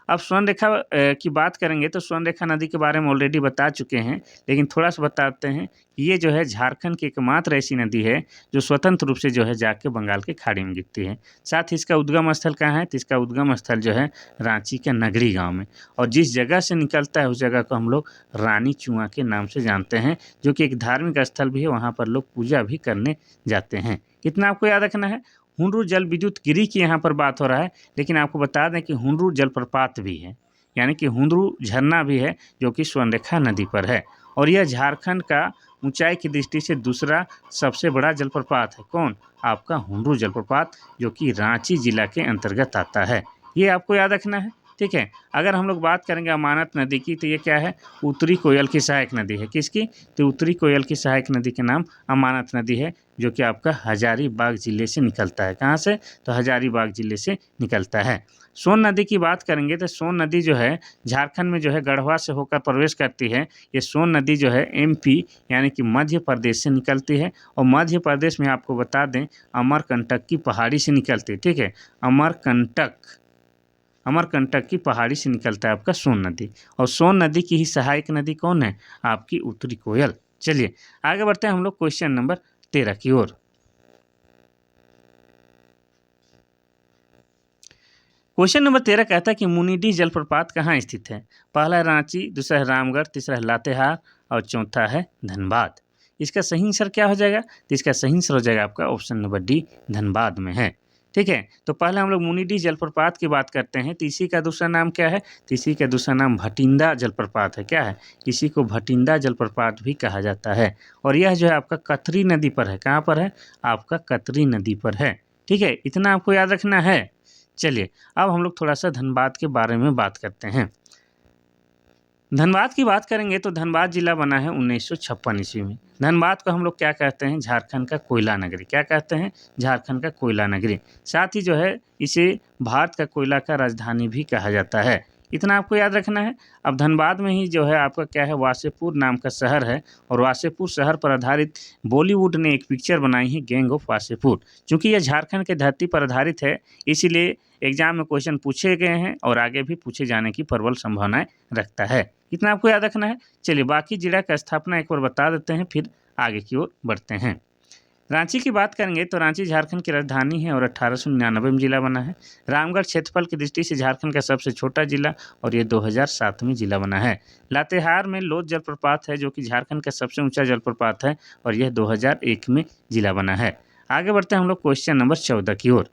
अब स्वर्ण रेखा की बात करेंगे तो स्वर्ण रेखा नदी के बारे में ऑलरेडी बता चुके हैं, लेकिन थोड़ा सा बताते हैं कि ये जो है झारखंड की एकमात्र ऐसी नदी है जो स्वतंत्र रूप से जो है जाके बंगाल के खाड़ी में गिरती है। साथ ही इसका उद्गम स्थल कहाँ है, तो इसका उद्गम स्थल जो है रांची के नगरी गांव में। और जिस जगह से निकलता है उस जगह को हम लोग रानी चुआ के नाम से जानते हैं, जो कि एक धार्मिक स्थल भी है, वहाँ पर लोग पूजा भी करने जाते हैं। इतना आपको याद रखना है। हुंडरू जल विद्युत गिरी की यहाँ पर बात हो रहा है, लेकिन आपको बता दें कि हुंडरू जलप्रपात भी है, यानी कि हुंडरू झरना भी है, जो कि स्वर्णरेखा नदी पर है। और यह झारखंड का ऊंचाई की दृष्टि से दूसरा सबसे बड़ा जलप्रपात है। कौन, आपका हुंडरू जलप्रपात, जो कि रांची जिला के अंतर्गत आता है। ये आपको याद रखना है। ठीक है, अगर हम लोग बात करेंगे अमानत नदी की, तो ये क्या है, उत्तरी कोयल की सहायक नदी है। किसकी, तो उत्तरी कोयल की सहायक नदी के नाम अमानत नदी है, जो कि आपका हजारीबाग जिले से निकलता है। कहाँ से, तो हजारीबाग जिले से निकलता है। सोन नदी की बात करेंगे तो सोन नदी जो है झारखंड में जो है गढ़वा से होकर प्रवेश करती है। ये सोन नदी जो है एमपी यानी कि मध्य प्रदेश से निकलती है। और मध्य प्रदेश में आपको बता दें अमरकंटक की पहाड़ी से निकलती है। ठीक है, अमरकंटक की पहाड़ी से निकलता है आपका सोन नदी। और सोन नदी की ही सहायक नदी कौन है, आपकी उत्तरी कोयल। चलिए आगे बढ़ते हैं हम लोग क्वेश्चन नंबर 13 की ओर। क्वेश्चन नंबर 13 कहता है कि मुनिडीह जलप्रपात कहाँ स्थित है। पहला है रांची, दूसरा है रामगढ़, तीसरा है लातेहार और चौथा है धनबाद। इसका सही आंसर क्या हो जाएगा, तो इसका सही आंसर हो जाएगा आपका ऑप्शन नंबर डी, धनबाद में है। ठीक है, तो पहले हम लोग मुनिडीह जलप्रपात की बात करते हैं। तो इसी का दूसरा नाम क्या है, तो इसी का दूसरा नाम भटिंडा जलप्रपात है। क्या है, इसी को भटिंडा जलप्रपात भी कहा जाता है। और यह जो है आपका कतरी नदी पर है। कहाँ पर है, आपका कतरी नदी पर है। ठीक है, इतना आपको याद रखना है। चलिए अब हम लोग थोड़ा सा धनबाद के बारे में बात करते हैं। धनबाद की बात करेंगे तो धनबाद जिला बना है 1956 ईस्वी में। धनबाद को हम लोग क्या कहते हैं, झारखंड का कोयला नगरी। क्या कहते हैं, झारखंड का कोयला नगरी। साथ ही जो है इसे भारत का कोयला का राजधानी भी कहा जाता है। इतना आपको याद रखना है। अब धनबाद में ही जो है आपका क्या है, वासेपुर नाम का शहर है, और वासेपुर शहर पर आधारित बॉलीवुड ने एक पिक्चर बनाई है, गैंग ऑफ वासेपुर। चूँकि यह झारखंड के धरती पर आधारित है, इसीलिए एग्जाम में क्वेश्चन पूछे गए हैं और आगे भी पूछे जाने की प्रबल संभावनाएं रखता है। इतना आपको याद रखना है। चलिए बाकी जिला का स्थापना एक बार बता देते हैं, फिर आगे की ओर बढ़ते हैं। रांची की बात करेंगे तो रांची झारखंड की राजधानी है और 1899 में जिला बना है। रामगढ़ क्षेत्रफल की दृष्टि से झारखंड का सबसे छोटा जिला और ये 2007 में जिला बना है। लातेहार में लोध जलप्रपात है जो कि झारखंड का सबसे ऊंचा जलप्रपात है और यह 2001 में जिला बना है। आगे बढ़ते हैं हम लोग क्वेश्चन नंबर 14 की ओर।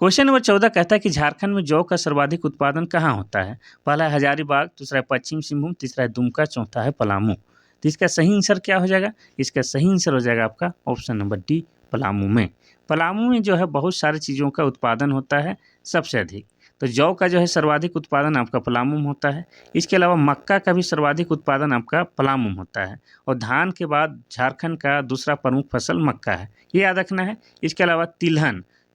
क्वेश्चन नंबर 14 कहता है कि झारखंड में जौ का सर्वाधिक उत्पादन कहाँ होता है। पहला है हजारीबाग, दूसरा है पश्चिम सिंहभूम, तीसरा है दुमका, चौथा है पलामू। तो इसका सही आंसर क्या हो जाएगा, इसका सही आंसर हो जाएगा आपका ऑप्शन नंबर डी, पलामू में। पलामू में जो है बहुत सारी चीज़ों का उत्पादन होता है सबसे अधिक। तो जौ का जो है सर्वाधिक उत्पादन आपका पलामू में होता है। इसके अलावा मक्का का भी सर्वाधिक उत्पादन आपका पलामू में होता है, और धान के बाद झारखंड का दूसरा प्रमुख फसल मक्का है, ये याद रखना है। इसके अलावा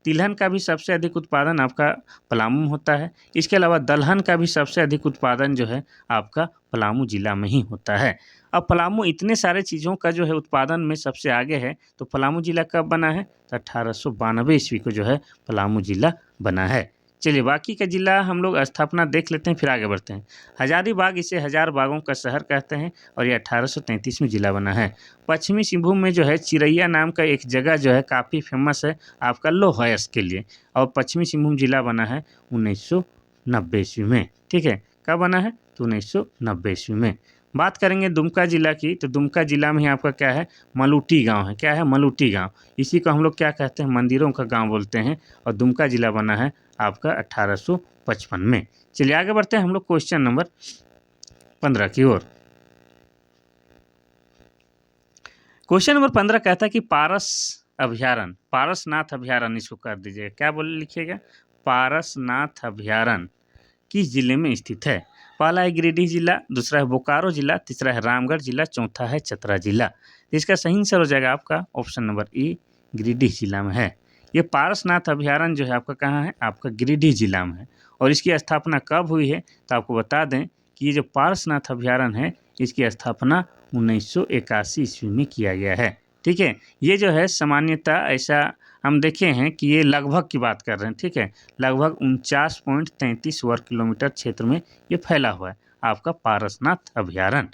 तिलहन का भी सबसे अधिक उत्पादन आपका पलामू में होता है। इसके अलावा दलहन का भी सबसे अधिक उत्पादन जो है आपका पलामू जिला में ही होता है। अब पलामू इतने सारे चीज़ों का जो है उत्पादन में सबसे आगे है, तो पलामू जिला कब बना है, तो 1892 ईस्वी को जो है पलामू जिला बना है। चलिए बाकी का जिला हम लोग स्थापना देख लेते हैं, फिर आगे बढ़ते हैं। हजारीबाग, इसे हजार बागों का शहर कहते हैं और ये 1833 में जिला बना है। पश्चिमी सिंहभूम में जो है चिरैया नाम का एक जगह जो है काफ़ी फेमस है आपका लोहयस के लिए, और पश्चिमी सिंहभूम जिला बना है 1990 ईस्वी में। ठीक है, कब बना है, तो 1990 ईस्वी में। बात करेंगे दुमका जिला की, तो दुमका जिला में ही आपका क्या है, मलूटी गांव है। क्या है, मलूटी गांव। इसी को हम लोग क्या कहते हैं, मंदिरों का गांव बोलते हैं, और दुमका जिला बना है आपका 1855 में। चलिए आगे बढ़ते हैं हम लोग क्वेश्चन नंबर 15 की ओर। क्वेश्चन नंबर 15 कहता है कि पारसनाथ अभयारण्य इसको कर दीजिएगा। क्या बोले लिखिएगा, पारसनाथ अभयारण्य किस जिले में स्थित है। पहला है गिरिडीह जिला, दूसरा है बोकारो जिला, तीसरा है रामगढ़ जिला, चौथा है चतरा जिला। इसका सही आंसर हो जाएगा आपका ऑप्शन नंबर ए, गिरिडीह जिला में है। ये पारसनाथ अभयारण्य जो है आपका कहाँ है, आपका गिरिडीह जिला में है। और इसकी स्थापना कब हुई है, तो आपको बता दें कि ये जो पारसनाथ अभयारण्य है इसकी स्थापना 1981 ईस्वी में किया गया है। ठीक है, ये जो है सामान्यतः ऐसा हम देखे हैं कि ये लगभग की बात कर रहे हैं। ठीक है, लगभग 49.33 वर्ग किलोमीटर क्षेत्र में ये फैला हुआ है आपका पारसनाथ अभयारण्य।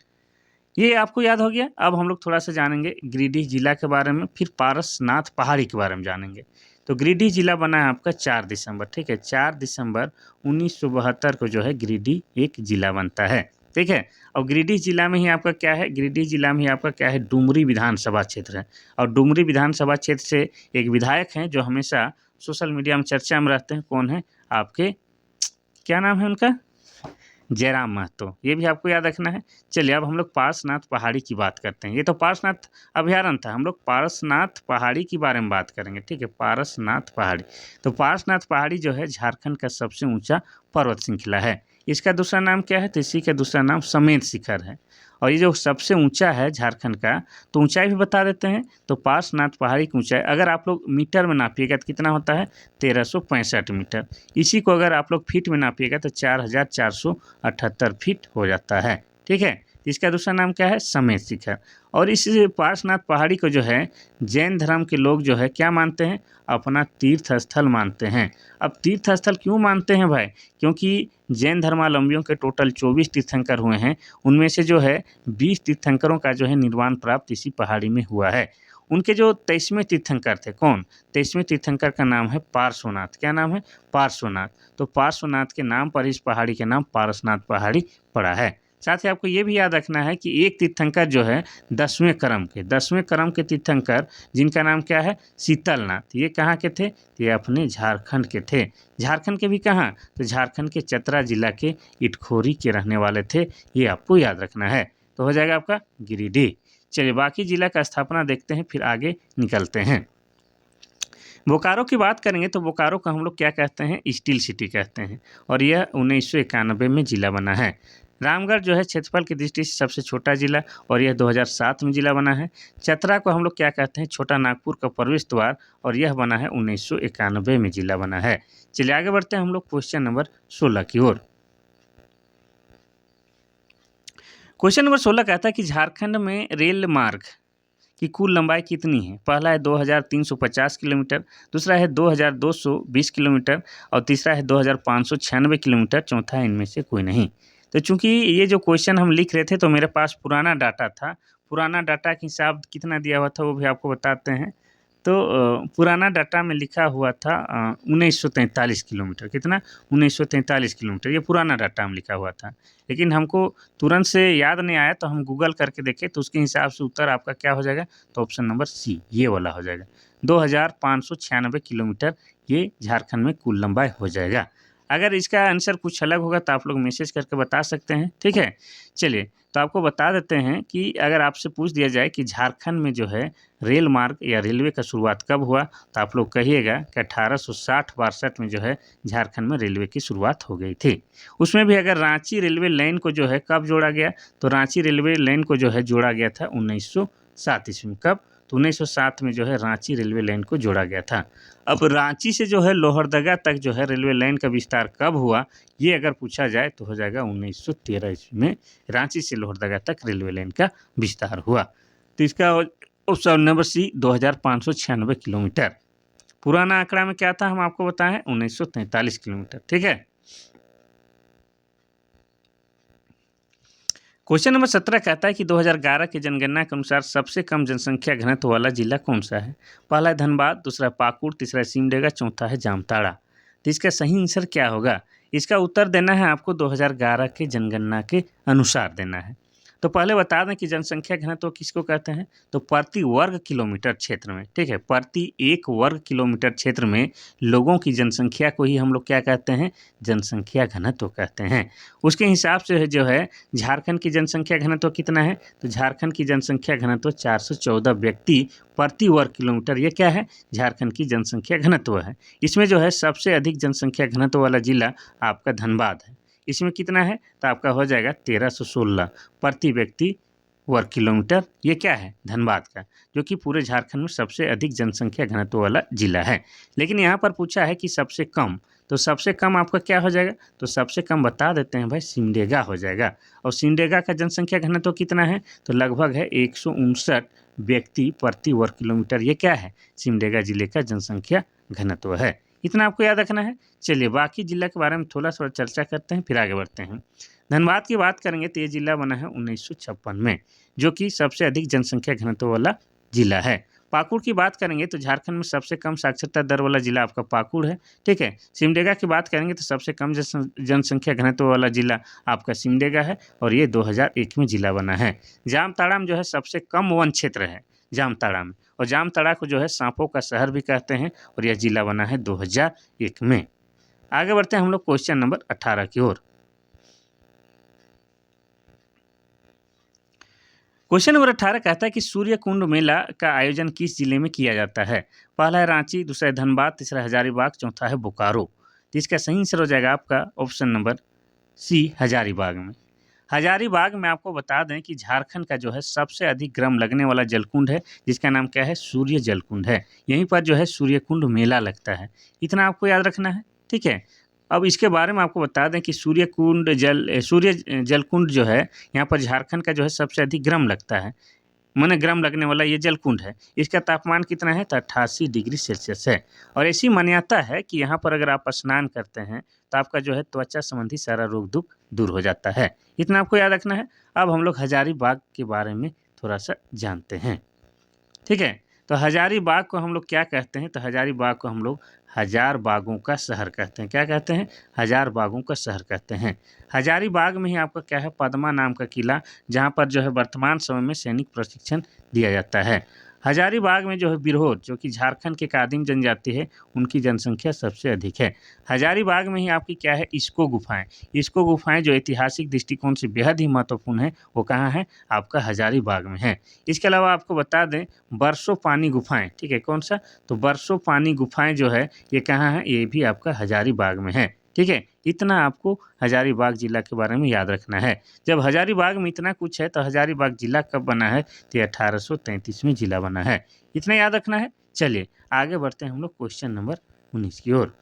ये आपको याद हो गया। अब हम लोग थोड़ा सा जानेंगे गिरिडीह जिला के बारे में, फिर पारसनाथ पहाड़ी के बारे में जानेंगे। तो गिरिडीह जिला बना है आपका 4 दिसंबर। ठीक है, 4 दिसंबर 1972 को जो है गिरिडीह एक जिला बनता है। ठीक है, और गिरिडीह जिला में ही आपका क्या है, गिरिडीह जिला में ही आपका क्या है, डुमरी विधानसभा क्षेत्र है। और डुमरी विधानसभा क्षेत्र से एक विधायक हैं जो हमेशा सोशल मीडिया में चर्चा में रहते हैं। कौन है आपके, क्या नाम है उनका, जयराम महतो। ये भी आपको याद रखना है। चलिए अब हम लोग पारसनाथ पहाड़ी की बात करते हैं। ये तो पारसनाथ अभयारण्य था, हम लोग पारसनाथ पहाड़ी के बारे में बात करेंगे। ठीक है, पारसनाथ पहाड़ी। तो पारसनाथ पहाड़ी जो है झारखंड का सबसे ऊंचा पर्वत श्रृंखला है। इसका दूसरा नाम क्या है, तो इसी का दूसरा नाम समेत शिखर है। और ये जो सबसे ऊंचा है झारखंड का, तो ऊंचाई भी बता देते हैं। तो पारसनाथ पहाड़ी की ऊंचाई अगर आप लोग मीटर में नापिएगा तो कितना होता है, 1365 मीटर। इसी को अगर आप लोग फीट में नापिएगा तो 4478 फीट हो जाता है। ठीक है, इसका दूसरा नाम क्या है, समेत शिखर। और इस पारसनाथ पहाड़ी को जो है जैन धर्म के लोग जो है क्या मानते हैं, अपना तीर्थ स्थल मानते हैं। अब तीर्थ स्थल क्यों मानते हैं भाई, क्योंकि जैन धर्मावलंबियों के टोटल 24 तीर्थंकर हुए हैं, उनमें से जो है 20 तीर्थंकरों का जो है निर्वाण प्राप्त इसी पहाड़ी में हुआ है। उनके जो 23वें तीर्थंकर थे, कौन, 23वें तीर्थंकर का नाम है पार्श्वनाथ। क्या नाम है, पार्श्वनाथ। तो पार्श्वनाथ के नाम पर इस पहाड़ी के नाम पारसनाथ पहाड़ी पड़ा है। साथ ही आपको ये भी याद रखना है कि एक तीर्थंकर जो है 10वें क्रम के तीर्थंकर, जिनका नाम क्या है, शीतलनाथ, ये कहाँ के थे, ये अपने झारखंड के थे। झारखंड के भी कहाँ, तो झारखंड के चतरा जिला के इटखोरी के रहने वाले थे। ये आपको याद रखना है। तो हो जाएगा आपका गिरिडीह। चलिए बाकी जिला का स्थापना देखते हैं, फिर आगे निकलते हैं। बोकारो की बात करेंगे तो बोकारो को हम लोग क्या कहते हैं, स्टील सिटी कहते हैं, और यह 1991 में जिला बना है। रामगढ़ जो है क्षेत्रफल की दृष्टि से सबसे छोटा जिला और यह 2007 में जिला बना है। चतरा को हम लोग क्या कहते हैं, छोटा नागपुर का प्रवेश द्वार, और यह बना है 1991 में जिला बना है। चलिए आगे बढ़ते हैं हम लोग क्वेश्चन नंबर 16 की ओर। क्वेश्चन नंबर 16 कहता है कि झारखंड में रेल मार्ग की कुल लंबाई कितनी है। पहला है 2350 किलोमीटर, दूसरा है 2220 किलोमीटर और तीसरा है 2596 किलोमीटर, चौथा है इनमें से कोई नहीं। तो चूंकि ये जो क्वेश्चन हम लिख रहे थे तो मेरे पास पुराना डाटा था, पुराना डाटा के हिसाब कितना दिया हुआ था वो भी आपको बताते हैं। तो पुराना डाटा में लिखा हुआ था 1943 किलोमीटर, कितना, 1943 किलोमीटर, ये पुराना डाटा में लिखा हुआ था। लेकिन हमको तुरंत से याद नहीं आया तो हम गूगल करके देखें तो उसके हिसाब से उत्तर आपका क्या हो जाएगा, तो ऑप्शन नंबर सी ये वाला हो जाएगा। 2596 किलोमीटर ये झारखंड में कुल लंबाई हो जाएगा। अगर इसका आंसर कुछ अलग होगा तो आप लोग मैसेज करके बता सकते हैं, ठीक है। चलिए तो आपको बता देते हैं कि अगर आपसे पूछ दिया जाए कि झारखंड में जो है रेल मार्ग या रेलवे का शुरुआत कब हुआ, तो आप लोग कहिएगा कि 1860-62 में जो है झारखंड में रेलवे की शुरुआत हो गई थी। उसमें भी अगर रांची रेलवे लाइन को जो है कब जोड़ा गया, तो रांची रेलवे लाइन को जो है जोड़ा गया था 1907 ईस्वी में। कब, तो 1907 में जो है रांची रेलवे लाइन को जोड़ा गया था। अब रांची से जो है लोहरदगा तक जो है रेलवे लाइन का विस्तार कब हुआ, ये अगर पूछा जाए तो हो जाएगा 1913 ईस्वी में रांची से लोहरदगा तक रेलवे लाइन का विस्तार हुआ। तो इसका ऑप्शन नंबर सी 2596 किलोमीटर। पुराना आंकड़ा में क्या था हम आपको बताएं, 1943 किलोमीटर, ठीक है। क्वेश्चन नंबर 17 कहता है कि 2011 की जनगणना के अनुसार सबसे कम जनसंख्या घनत्व वाला जिला कौन सा है। पहला है धनबाद, दूसरा है पाकुड़, तीसरा है सिमडेगा, चौथा है जामताड़ा। तो इसका सही आंसर क्या होगा, इसका उत्तर देना है आपको 2011 के जनगणना के अनुसार देना है। तो पहले बता दें कि जनसंख्या घनत्व किसको कहते हैं, तो प्रति वर्ग किलोमीटर क्षेत्र में, ठीक है, प्रति 1 वर्ग किलोमीटर क्षेत्र में लोगों की जनसंख्या को ही हम लोग क्या कहते हैं, जनसंख्या घनत्व कहते हैं। उसके हिसाब से जो है झारखंड की जनसंख्या घनत्व कितना है, तो झारखंड की जनसंख्या घनत्व 414 व्यक्ति प्रति वर्ग किलोमीटर, ये क्या है, झारखंड की जनसंख्या घनत्व है। इसमें जो है सबसे अधिक जनसंख्या घनत्व वाला जिला आपका धनबाद है। इसमें कितना है, तो आपका हो जाएगा 1316 प्रति व्यक्ति वर्ग किलोमीटर, ये क्या है, धनबाद का, जो कि पूरे झारखंड में सबसे अधिक जनसंख्या घनत्व वाला जिला है। लेकिन यहाँ पर पूछा है कि सबसे कम, तो सबसे कम आपका क्या हो जाएगा, तो सबसे कम बता देते हैं भाई, सिमडेगा हो जाएगा। और सिमडेगा का जनसंख्या घनत्व कितना है, तो लगभग है 159 व्यक्ति प्रति वर्ग किलोमीटर, ये क्या है, सिमडेगा जिले का जनसंख्या घनत्व है। इतना आपको याद रखना है। चलिए बाकी जिला के बारे में थोड़ा चर्चा करते हैं, फिर आगे बढ़ते हैं। धनबाद की बात करेंगे तो ये जिला बना है 1956 में, जो कि सबसे अधिक जनसंख्या घनत्व वाला जिला है। पाकुड़ की बात करेंगे तो झारखंड में सबसे कम साक्षरता दर वाला जिला आपका पाकुड़ है, ठीक है। सिमडेगा की बात करेंगे तो सबसे कम जनसंख्या घनत्व वाला जिला आपका सिमडेगा है और ये 2001 में जिला बना है। जामताड़ा में जो है सबसे कम वन क्षेत्र है जामताड़ा में, और जामताड़ा को जो है सांपों का शहर भी कहते हैं, और यह जिला बना है 2001 में। आगे बढ़ते हैं हम लोग क्वेश्चन नंबर 18 की ओर। क्वेश्चन नंबर 18 कहता है कि सूर्य कुंड मेला का आयोजन किस जिले में किया जाता है। पहला है रांची, दूसरा है धनबाद, तीसरा हजारीबाग, चौथा है बोकारो। तो इसका सही आंसर हो जाएगा आपका ऑप्शन नंबर सी हजारीबाग में। हजारीबाग में आपको बता दें कि झारखंड का जो है सबसे अधिक गर्म लगने वाला जलकुंड है, जिसका नाम क्या है, सूर्य जलकुंड है। यहीं पर जो है सूर्य कुंड मेला लगता है, इतना आपको याद रखना है, ठीक है। अब इसके बारे में आपको बता दें कि सूर्य जलकुंड जो है यहाँ पर झारखंड का जो है सबसे अधिक गर्म लगता है, माने गर्म लगने वाला ये जलकुंड है। इसका तापमान कितना है, तो 88 डिग्री सेल्सियस है। और ऐसी मान्यता है कि यहाँ पर अगर आप स्नान करते हैं तो आपका जो है त्वचा संबंधी सारा रोग दुख दूर हो जाता है, इतना आपको याद रखना है। अब हम लोग हजारीबाग के बारे में थोड़ा सा जानते हैं, ठीक है। तो हजारीबाग को हम लोग क्या कहते हैं, तो हजारीबाग को हम लोग हजार बागों का शहर कहते हैं। क्या कहते हैं, हजार बागों का शहर कहते हैं। हजारीबाग में ही आपका क्या है, पद्मा नाम का किला, जहाँ पर जो है वर्तमान समय में सैनिक प्रशिक्षण दिया जाता है। हजारीबाग में जो है बिरहोर, जो कि झारखंड की एक आदिम जनजाति है, उनकी जनसंख्या सबसे अधिक है। हजारीबाग में ही आपकी क्या है, इस्को गुफाएं। इस्को गुफाएं जो ऐतिहासिक दृष्टिकोण से बेहद ही महत्वपूर्ण है, वो कहाँ है, आपका हजारीबाग में है। इसके अलावा आपको बता दें बरसों पानी गुफाएं, ठीक है, कौन सा, तो बरसों पानी गुफाएं जो है ये कहाँ है, ये भी आपका हजारीबाग में है। ठीक है, इतना आपको हजारीबाग जिला के बारे में याद रखना है। जब हजारीबाग में इतना कुछ है तो हजारीबाग जिला कब बना है, तो 1833 में जिला बना है। इतना याद रखना है। चलिए आगे बढ़ते हैं हम लोग क्वेश्चन नंबर 19 की ओर।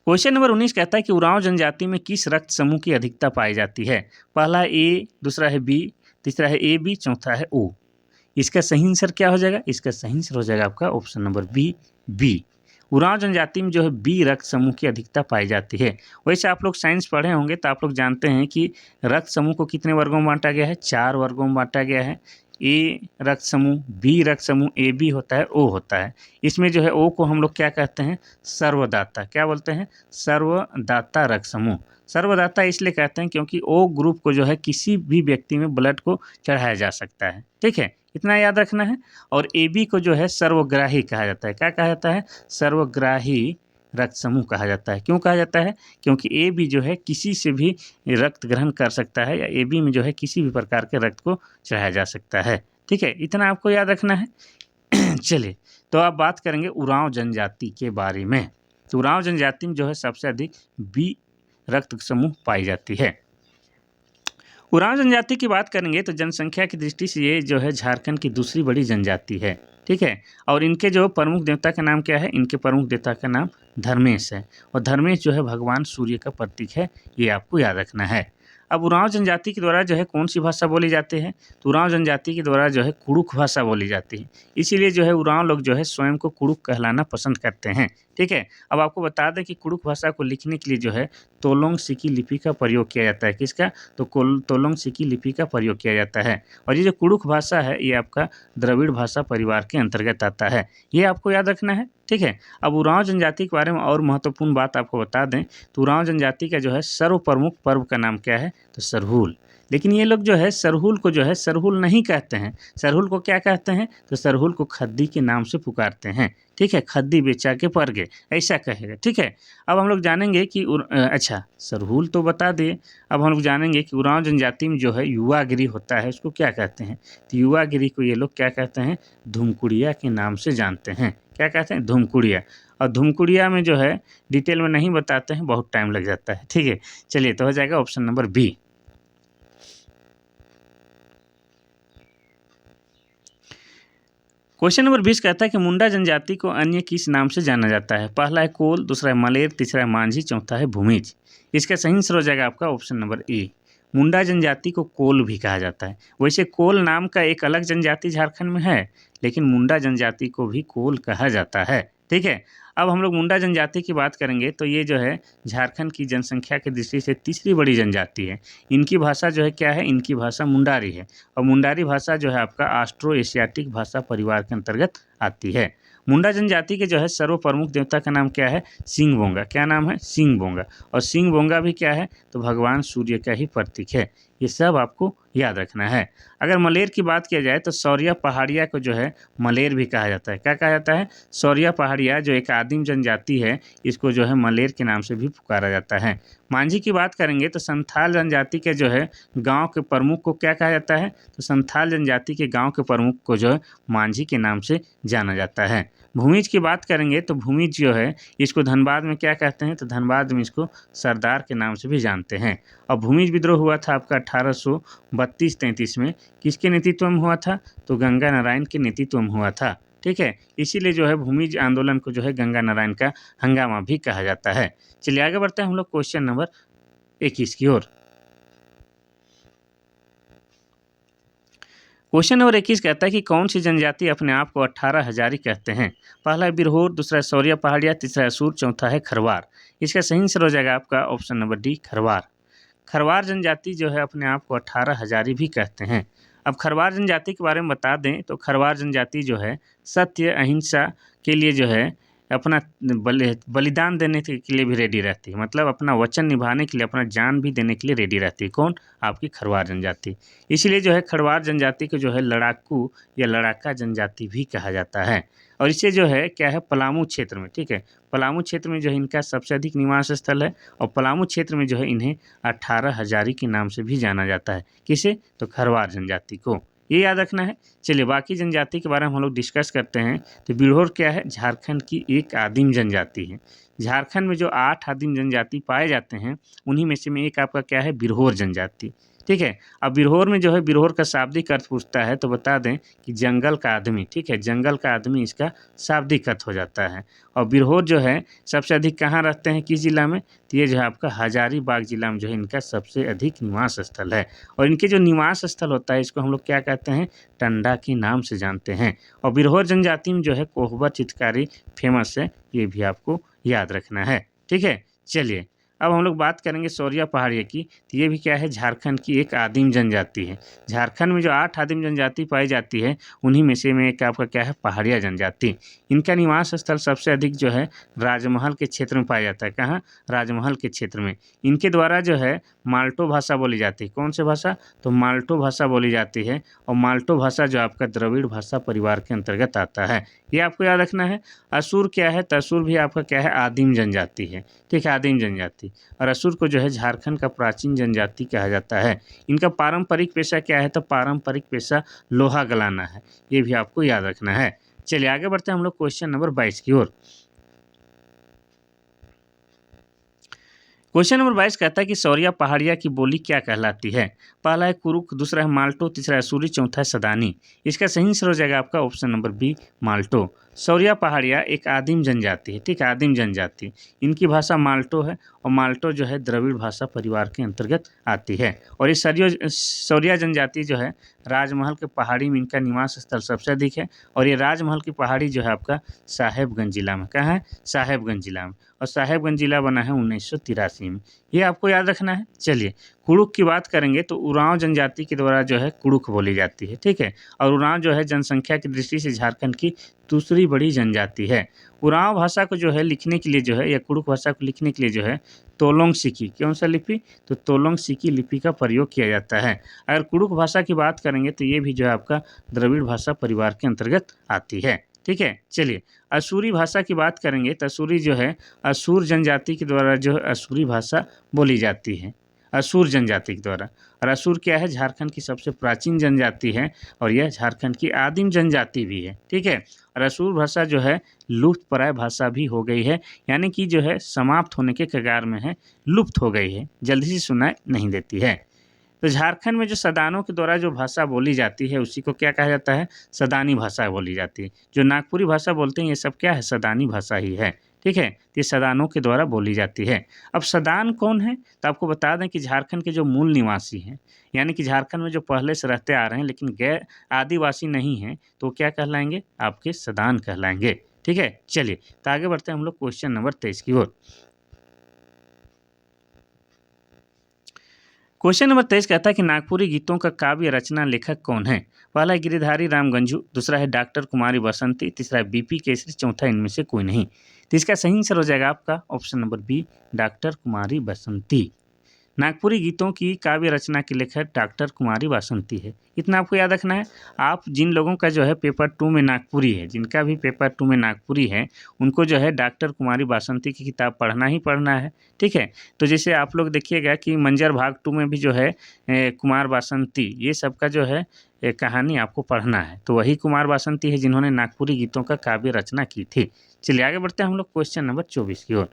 क्वेश्चन नंबर 19 कहता है कि उरांव जनजाति में किस रक्त समूह की अधिकता पाई जाती है। पहला ए, दूसरा है बी, तीसरा है ए बी, चौथा है ओ। इसका सही आंसर क्या हो जाएगा, इसका सही आंसर हो जाएगा आपका option number B, B. Oraon जनजाति में जो है बी रक्त समूह की अधिकता पाई जाती है। वैसे आप लोग साइंस पढ़े होंगे तो आप लोग जानते हैं कि रक्त समूह को कितने वर्गों में बांटा गया है, 4 वर्गों में बांटा गया है। ए रक्त समूह, बी रक्त समूह, ए बी होता है, ओ होता है। इसमें जो है ओ को हम लोग क्या कहते हैं, सर्वदाता। क्या बोलते हैं, सर्वदाता रक्त समूह। सर्वदाता इसलिए कहते हैं क्योंकि ओ ग्रुप को जो है किसी भी व्यक्ति में ब्लड को चढ़ाया जा सकता है। ठीक है, इतना याद रखना है। और ए बी को जो है सर्वग्राही कहा जाता है। क्या कहा जाता है, सर्वग्राही रक्त समूह कहा जाता है। क्यों कहा जाता है, क्योंकि ए बी जो है किसी से भी रक्त ग्रहण कर सकता है, या ए बी में जो है किसी भी प्रकार के रक्त को चढ़ाया जा सकता है। ठीक है, इतना आपको याद रखना है। चलिए तो आप बात करेंगे उरांव जनजाति के बारे में। तो उरांव जनजाति में जो है सबसे अधिक बी रक्त समूह पाई जाती है। उरांव जनजाति की बात करेंगे तो जनसंख्या की दृष्टि से ये जो है झारखंड की दूसरी बड़ी जनजाति है। ठीक है, और इनके जो प्रमुख देवता का नाम क्या है, इनके प्रमुख देवता का नाम धर्मेश है। और धर्मेश जो है भगवान सूर्य का प्रतीक है, ये आपको याद रखना है। अब उरांव जनजाति के द्वारा जो है कौन सी भाषा बोली जाती है, तो उरांव जनजाति के द्वारा जो है कुड़ुक भाषा बोली जाती है। इसीलिए जो है उरांव लोग जो है स्वयं को कुड़ुक कहलाना पसंद करते हैं। ठीक है, अब आपको बता दें कि कुड़ुक भाषा को लिखने के लिए जो है तोलोंग सिकी लिपि का प्रयोग किया जाता है। किसका, तो तोलोंग सिकी लिपि का प्रयोग किया जाता है। और ये जो कुड़ुक भाषा है ये आपका द्रविड़ भाषा परिवार के अंतर्गत आता है, ये आपको याद रखना है। ठीक है, अब उरांव जनजाति के बारे में और महत्वपूर्ण बात आपको बता दें तो उरांव जनजाति का जो है सर्व प्रमुख पर्व का नाम क्या है, तो सरहुल। लेकिन ये लोग जो है सरहुल को जो है सरहुल नहीं कहते हैं। सरहुल को क्या कहते हैं, तो सरहुल को खद्दी के नाम से पुकारते हैं। ठीक है, खद्दी बेचा के पर गए, ऐसा कहेगा। ठीक है, अब हम लोग जानेंगे कि अच्छा सरहुल तो बता दिए। अब हम लोग जानेंगे कि उरांव जनजाति में जो है युवागिरी होता है उसको क्या कहते हैं। तो युवागिरी को ये लोग क्या कहते हैं, धुमकुड़िया के नाम से जानते हैं। क्या कहते हैं, धुमकुड़िया। और धुमकुड़िया में जो है डिटेल में नहीं बताते हैं, बहुत टाइम लग जाता है। ठीक है, चलिए तो हो जाएगा option number B. Question number 20 कहता है कि मुंडा जनजाति को अन्य किस नाम से जाना जाता है। पहला है कोल, दूसरा है मलेर, तीसरा है मांझी, चौथा है भूमिज। इसका सही आंसर हो जाएगा आपका ऑप्शन नंबर ए। मुंडा जनजाति को कोल भी कहा जाता है। वैसे कोल नाम का एक अलग जनजाति झारखंड में है, लेकिन मुंडा जनजाति को भी कोल कहा जाता है। ठीक है, अब हम लोग मुंडा जनजाति की बात करेंगे तो ये जो है झारखंड की जनसंख्या की दृष्टि से तीसरी बड़ी जनजाति है। इनकी भाषा जो है क्या है, इनकी भाषा मुंडारी है। और मुंडारी भाषा जो है आपका ऑस्ट्रो एशियाटिक भाषा परिवार के अंतर्गत आती है। मुंडा जनजाति के जो है सर्व प्रमुख देवता का नाम क्या है, सिंह बोंगा। क्या नाम है, सिंह बोंगा। और सिंह बोंगा भी क्या है, तो भगवान सूर्य का ही प्रतीक है। ये सब आपको याद रखना है। अगर मलेर की बात किया जाए तो सौरिया पहाड़िया को जो है मलेर भी कहा जाता है। क्या कहा जाता है, सौरिया पहाड़िया जो एक आदिम जनजाति है, इसको जो है मलेर के नाम से भी पुकारा जाता है। मांझी की बात करेंगे तो संथाल जनजाति के जो है गांव के प्रमुख को क्या कहा जाता है, तो संथाल जनजाति के गांव के प्रमुख को जो है मांझी के नाम से जाना जाता है। भूमिज की बात करेंगे तो भूमिज जो है इसको धनबाद में क्या कहते हैं, तो धनबाद में इसको सरदार के नाम से भी जानते हैं। और भूमिज विद्रोह हुआ था आपका 1832-33 में। किसके नेतृत्व में हुआ था, तो गंगा नारायण के नेतृत्व में हुआ था। ठीक है, इसीलिए जो है भूमिज आंदोलन को जो है गंगा नारायण का हंगामा भी कहा जाता है। चलिए आगे बढ़ते हैं हम लोग क्वेश्चन नंबर 21 की ओर। क्वेश्चन नंबर 21 कहता है कि कौन सी जनजाति अपने आप को 18 हजारी कहते हैं। पहला है बिरहोर, दूसरा है सौरिया पहाड़िया, तीसरा है सूर, चौथा है खरवार। इसका सही आंसर हो जाएगा आपका option number D, Kharwar. Kharwar जनजाति जो है अपने आप को 18 हजारी भी कहते हैं। अब खरवार जनजाति के बारे में बता दें तो खरवार जनजाति जो है सत्य अहिंसा के लिए जो है अपना बलिदान देने के लिए भी रेडी रहती है। मतलब अपना वचन निभाने के लिए, अपना जान भी देने के लिए रेडी रहती है। कौन, आपकी खरवार जनजाति। इसलिए जो है खरवार जनजाति को जो है लड़ाकू या लड़ाका जनजाति भी कहा जाता है। और इसे जो है क्या है, पलामू क्षेत्र में, ठीक है, पलामू क्षेत्र में जो है इनका सबसे अधिक निवास स्थल है। और पलामू क्षेत्र में जो है इन्हें 18 हजारी के नाम से भी जाना जाता है। किसे, तो खरवार जनजाति को। ये याद रखना है। चलिए बाकी जनजाति के बारे में हम लोग डिस्कस करते हैं। तो बिरहोर क्या है? झारखंड की एक आदिम जनजाति है। झारखंड में जो 8 आदिम जनजाति पाए जाते हैं उन्हीं में से एक आपका क्या है? बिरहोर जनजाति। ठीक है। अब बिरहोर में जो है, बिरहोर का शाब्दिक अर्थ पूछता है तो बता दें कि जंगल का आदमी। ठीक है, जंगल का आदमी इसका शाब्दिक अर्थ हो जाता है। और बिरहोर जो है सबसे अधिक कहाँ रहते हैं, किस जिला में? तो ये जो है आपका हजारीबाग जिला में जो है इनका सबसे अधिक निवास स्थल है। और इनके जो निवास स्थल होता है इसको हम लोग क्या कहते हैं? टंडा के नाम से जानते हैं। और बिरहोर जनजाति में जो है कोहबर चित्रकारी फेमस है, ये भी आपको याद रखना है। ठीक है। चलिए अब हम लोग बात करेंगे सौरिया पहाड़िया की। तो ये भी क्या है? झारखंड की एक आदिम जनजाति है। झारखंड में जो 8 आदिम जनजाति पाई जाती है उन्हीं में से एक आपका क्या है? पहाड़िया जनजाति। इनका निवास स्थल सबसे अधिक जो है राजमहल के क्षेत्र में पाया जाता है। कहाँ? राजमहल के क्षेत्र में। इनके द्वारा जो है माल्टो भाषा बोली जाती है। कौन सी भाषा? तो माल्टो भाषा बोली जाती है। और माल्टो भाषा जो आपका द्रविड़ भाषा परिवार के अंतर्गत आता है, ये आपको याद रखना है। असुर क्या है? तो असुर भी आपका क्या है? आदिम जनजाति है। ठीक है, आदिम जनजाति। और असुर को जो है झारखंड का प्राचीन जनजाति कहा जाता है। इनका पारंपरिक पेशा क्या है? तो पारंपरिक पेशा लोहा गलाना है। ये भी आपको याद रखना है। चलिए आगे बढ़ते हैं हम लोग क्वेश्चन नंबर 22 की ओर। क्वेश्चन नंबर 22 कहता है कि सौरिया पहाड़िया की बोली क्या कहलाती है? पहला है कुरुक, दूसरा है माल्टो, तीसरा है सूरी, चौथा है सदानी। इसका सही आंसर हो जाएगा आपका ऑप्शन नंबर बी, माल्टो। सौरिया पहाड़िया एक आदिम जनजाति है। ठीक है, आदिम जनजाति। इनकी भाषा माल्टो है और माल्टो जो है द्रविड़ भाषा परिवार के अंतर्गत आती है। और ये सौरिया जनजाति जो है राजमहल के पहाड़ी में इनका निवास स्थल सबसे अधिक है। और ये राजमहल की पहाड़ी जो है आपका साहेबगंज जिला में। कहाँ है? साहेबगंज जिला में। और साहेबगंज जिला बना है 1983 में। ये आपको याद रखना है। चलिए कुड़ुक की बात करेंगे तो उरांव जनजाति के द्वारा जो है कुड़ुक बोली जाती है। ठीक है। और उरांव जो है जनसंख्या की दृष्टि से झारखंड की दूसरी बड़ी जनजाति है। उरांव भाषा को जो है लिखने के लिए जो है, या कुड़ुक भाषा को लिखने के लिए जो है तोलोंग सिकी, कौन सा लिपि? तो तोलोंग सिकी लिपि का प्रयोग किया जाता है। अगर कुड़ुक भाषा की बात करेंगे तो ये भी जो है आपका द्रविड़ भाषा परिवार के अंतर्गत आती है। ठीक है। चलिए असुरी भाषा की बात करेंगे तो असुरी जो है असुर जनजाति के द्वारा जो है असुरी भाषा बोली जाती है, असुर जनजाति के द्वारा। और असुर क्या है? झारखंड की सबसे प्राचीन जनजाति है और यह झारखंड की आदिम जनजाति भी है। ठीक है। और असुर भाषा जो है लुप्तप्राय भाषा भी हो गई है, यानी कि जो है समाप्त होने के कगार में है, लुप्त हो गई है, जल्दी से सुनाई नहीं देती है। तो झारखंड में जो सदानों के द्वारा जो भाषा बोली जाती है उसी को क्या कहा जाता है? सदानी भाषा बोली जाती है। जो नागपुरी भाषा बोलते हैं ये सब क्या है? सदानी भाषा ही है। ठीक है। ये सदानों के द्वारा बोली जाती है। अब सदान कौन है? तो आपको बता दें कि झारखंड के जो मूल निवासी हैं, यानी कि झारखंड में जो पहले से रहते आ रहे हैं लेकिन गैर आदिवासी नहीं हैं, तो क्या कहलाएंगे? आपके सदान कहलाएंगे। ठीक है। चलिए तो आगे बढ़ते हैं हम लोग क्वेश्चन नंबर 23 की ओर। क्वेश्चन नंबर 23 कहता है कि नागपुरी गीतों का काव्य रचना लेखक कौन है? पहला है गिरिधारी रामगंजू, दूसरा है डॉक्टर कुमारी बसंती, तीसरा है बीपी केसरी, चौथा इनमें से कोई नहीं। तो इसका सही आंसर हो जाएगा आपका ऑप्शन नंबर बी, डॉक्टर कुमारी बसंती। नागपुरी गीतों की काव्य रचना के लेखक डॉक्टर कुमारी वासंती है। इतना आपको याद रखना है। आप जिन लोगों का जो है पेपर 2 में नागपुरी है, जिनका भी पेपर 2 में नागपुरी है, उनको जो है डॉक्टर कुमारी वासंती की किताब पढ़ना ही पढ़ना है। ठीक है। तो जैसे आप लोग देखिएगा कि मंजर भाग 2 में भी जो है कुमार वासंती, ये सबका जो है कहानी आपको पढ़ना है। तो वही कुमार वासंती है जिन्होंने नागपुरी गीतों का काव्य रचना की थी। चलिए आगे बढ़ते हैं हम लोग क्वेश्चन नंबर 24 की ओर।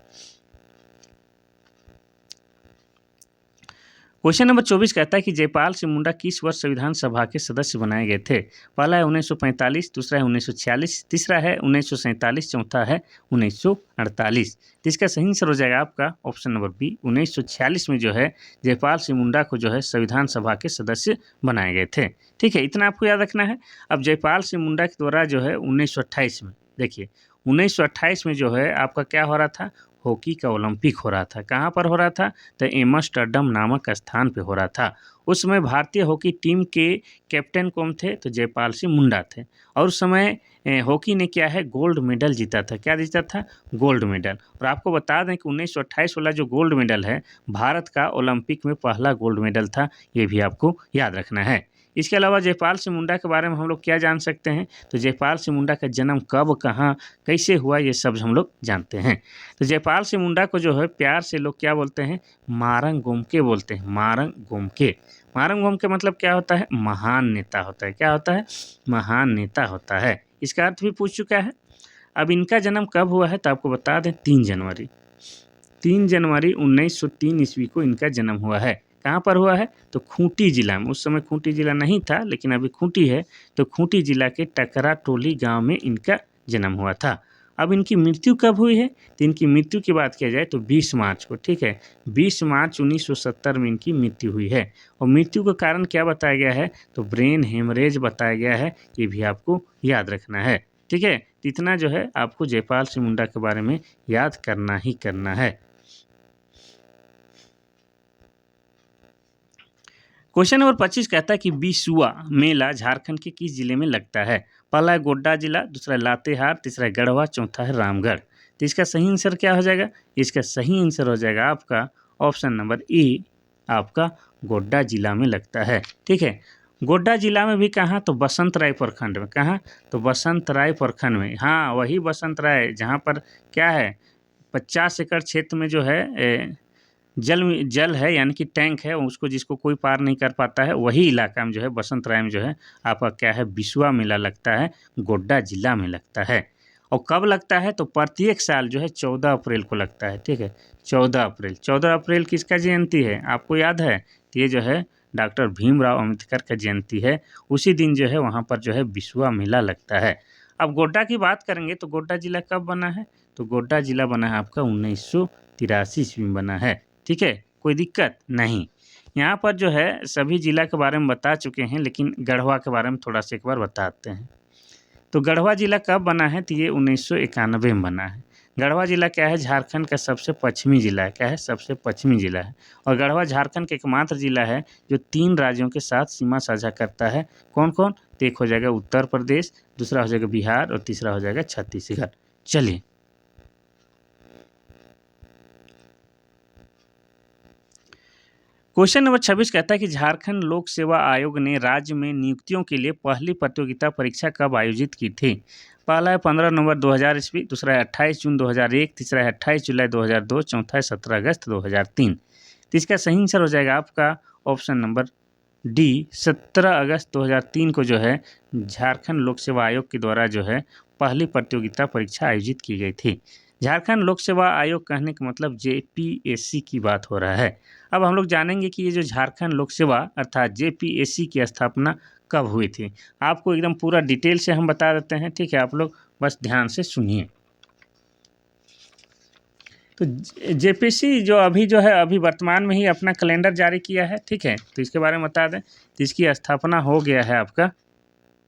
क्वेश्चन नंबर 24 कहता है कि जयपाल सिंह मुंडा किस वर्ष संविधान सभा के सदस्य बनाए गए थे? पहला है 1945, दूसरा है 1946, तीसरा है 1947, चौथा है 1948। तो इसका सही आंसर हो जाएगा आपका ऑप्शन नंबर बी, 1946 में जो है जयपाल सिंह मुंडा को जो है संविधान सभा के सदस्य बनाए गए थे। ठीक है, इतना आपको याद रखना है। अब जयपाल सिंह मुंडा के द्वारा जो है 1928 में, देखिए 1928 में जो है आपका क्या हो रहा था? हॉकी का ओलंपिक हो रहा था। कहाँ पर हो रहा था? तो एम्स्टर्डम नामक स्थान पे हो रहा था। उस समय भारतीय हॉकी टीम के कैप्टन कौन थे? तो जयपाल सिंह मुंडा थे। और उस समय हॉकी ने क्या है? गोल्ड मेडल जीता था। क्या जीता था? Gold medal. और आपको बता दें कि 1928 वाला जो गोल्ड मेडल है भारत का ओलंपिक में पहला गोल्ड मेडल था। ये भी आपको याद रखना है। इसके अलावा जयपाल सिंह मुंडा के बारे में हम लोग क्या जान सकते हैं? तो जयपाल सिंह मुंडा का जन्म कब, कहाँ, कैसे हुआ, ये सब हम लोग जानते हैं। तो जयपाल सिंह मुंडा को जो है प्यार से लोग क्या बोलते हैं? मारंग गोमके बोलते हैं। मारंग गोमके। महारंगभौम का मतलब क्या होता है? महान नेता होता है। क्या होता है? महान नेता होता है। इसका अर्थ भी पूछ चुका है। अब इनका जन्म कब हुआ है तो आपको बता दें 3 जनवरी। 3 जनवरी 1903 ईस्वी को इनका जन्म हुआ है। कहाँ पर हुआ है? तो खूंटी जिला में। उस समय खूंटी जिला नहीं था लेकिन अभी खूंटी है, तो खूंटी जिला के टकरा टोली गाँव में इनका जन्म हुआ था। अब इनकी मृत्यु कब हुई है? तो इनकी मृत्यु की बात किया जाए तो 20 मार्च को, ठीक है? 20 मार्च 1970 में इनकी मृत्यु हुई है। और मृत्यु का कारण क्या बताया गया है? तो ब्रेन हेमरेज बताया गया है। ये भी आपको याद रखना है, ठीक है? तो इतना जो है आपको जयपाल सिंह मुंडा के बारे में याद करना ही करना है। क्वेश्चन नंबर 25 कहता है कि बिसुआ मेला झारखंड के किस जिले में लगता है? पहला है गोड्डा जिला, दूसरा है लातेहार, तीसरा है गढ़वा, चौथा है रामगढ़। तो इसका सही आंसर क्या हो जाएगा? इसका सही आंसर हो जाएगा आपका ऑप्शन नंबर ए, आपका गोड्डा जिला में लगता है, ठीक है? गोड्डा जिला में भी कहाँ? तो बसंत राय प्रखंड में। कहाँ? तो बसंत राय प्रखंड में। हाँ, वही बसंत राय जहाँ पर क्या है 50 एकड़ क्षेत्र में जो है जल है, यानी कि टैंक है, उसको जिसको कोई पार नहीं कर पाता है, वही इलाका में जो है बसंत राय में जो है आपका क्या है बिसुआ मेला लगता है, गोड्डा जिला में लगता है। और कब लगता है? तो प्रत्येक साल जो है 14 अप्रैल को लगता है, ठीक है? 14 अप्रैल। 14 अप्रैल किसका जयंती है आपको याद है? तो ये जो है डॉक्टर भीमराव अम्बेडकर का जयंती है। उसी दिन जो है वहाँ पर जो है बिसुआ मेला लगता है। अब गोड्डा की बात करेंगे तो गोड्डा जिला कब बना है? तो गोड्डा जिला बना है आपका 1983 ईस्वी में बना है, ठीक है? कोई दिक्कत नहीं। यहाँ पर जो है सभी जिला के बारे में बता चुके हैं, लेकिन गढ़वा के बारे में थोड़ा सा एक बार बताते हैं। तो गढ़वा जिला कब बना है? तो ये 1991 में बना है। गढ़वा जिला क्या है? झारखंड का सबसे पश्चिमी जिला है। क्या है? सबसे पश्चिमी जिला है। और गढ़वा झारखंड का एकमात्र जिला है जो 3 राज्यों के साथ सीमा साझा करता है। कौन कौन? तो एक हो जाएगा उत्तर प्रदेश, दूसरा हो जाएगा बिहार और तीसरा हो जाएगा छत्तीसगढ़। चलिए, क्वेश्चन नंबर 26 कहता है कि झारखंड लोक सेवा आयोग ने राज्य में नियुक्तियों के लिए पहली प्रतियोगिता परीक्षा कब आयोजित की थी? पहला है 15 नवंबर 2000 ईस्वी, दूसरा है 28 जून 2001, तीसरा है 28 जुलाई 2002, चौथा है 17 अगस्त 2003। तो इसका सही आंसर हो जाएगा आपका ऑप्शन नंबर डी, 17 अगस्त 2003 को जो है झारखंड लोक सेवा आयोग के द्वारा जो है पहली प्रतियोगिता परीक्षा आयोजित की गई थी। झारखंड लोक सेवा आयोग कहने का मतलब जेपीएससी की बात हो रहा है। अब हम लोग जानेंगे कि ये जो झारखंड लोक सेवा अर्थात जेपीएससी की स्थापना कब हुई थी। आपको एकदम पूरा डिटेल से हम बता देते हैं, ठीक है? आप लोग बस ध्यान से सुनिए। तो जेपीएससी जो अभी जो है अभी वर्तमान में ही अपना कैलेंडर जारी किया है, ठीक है? तो इसके बारे में बता दें तो इसकी स्थापना हो गया है आपका,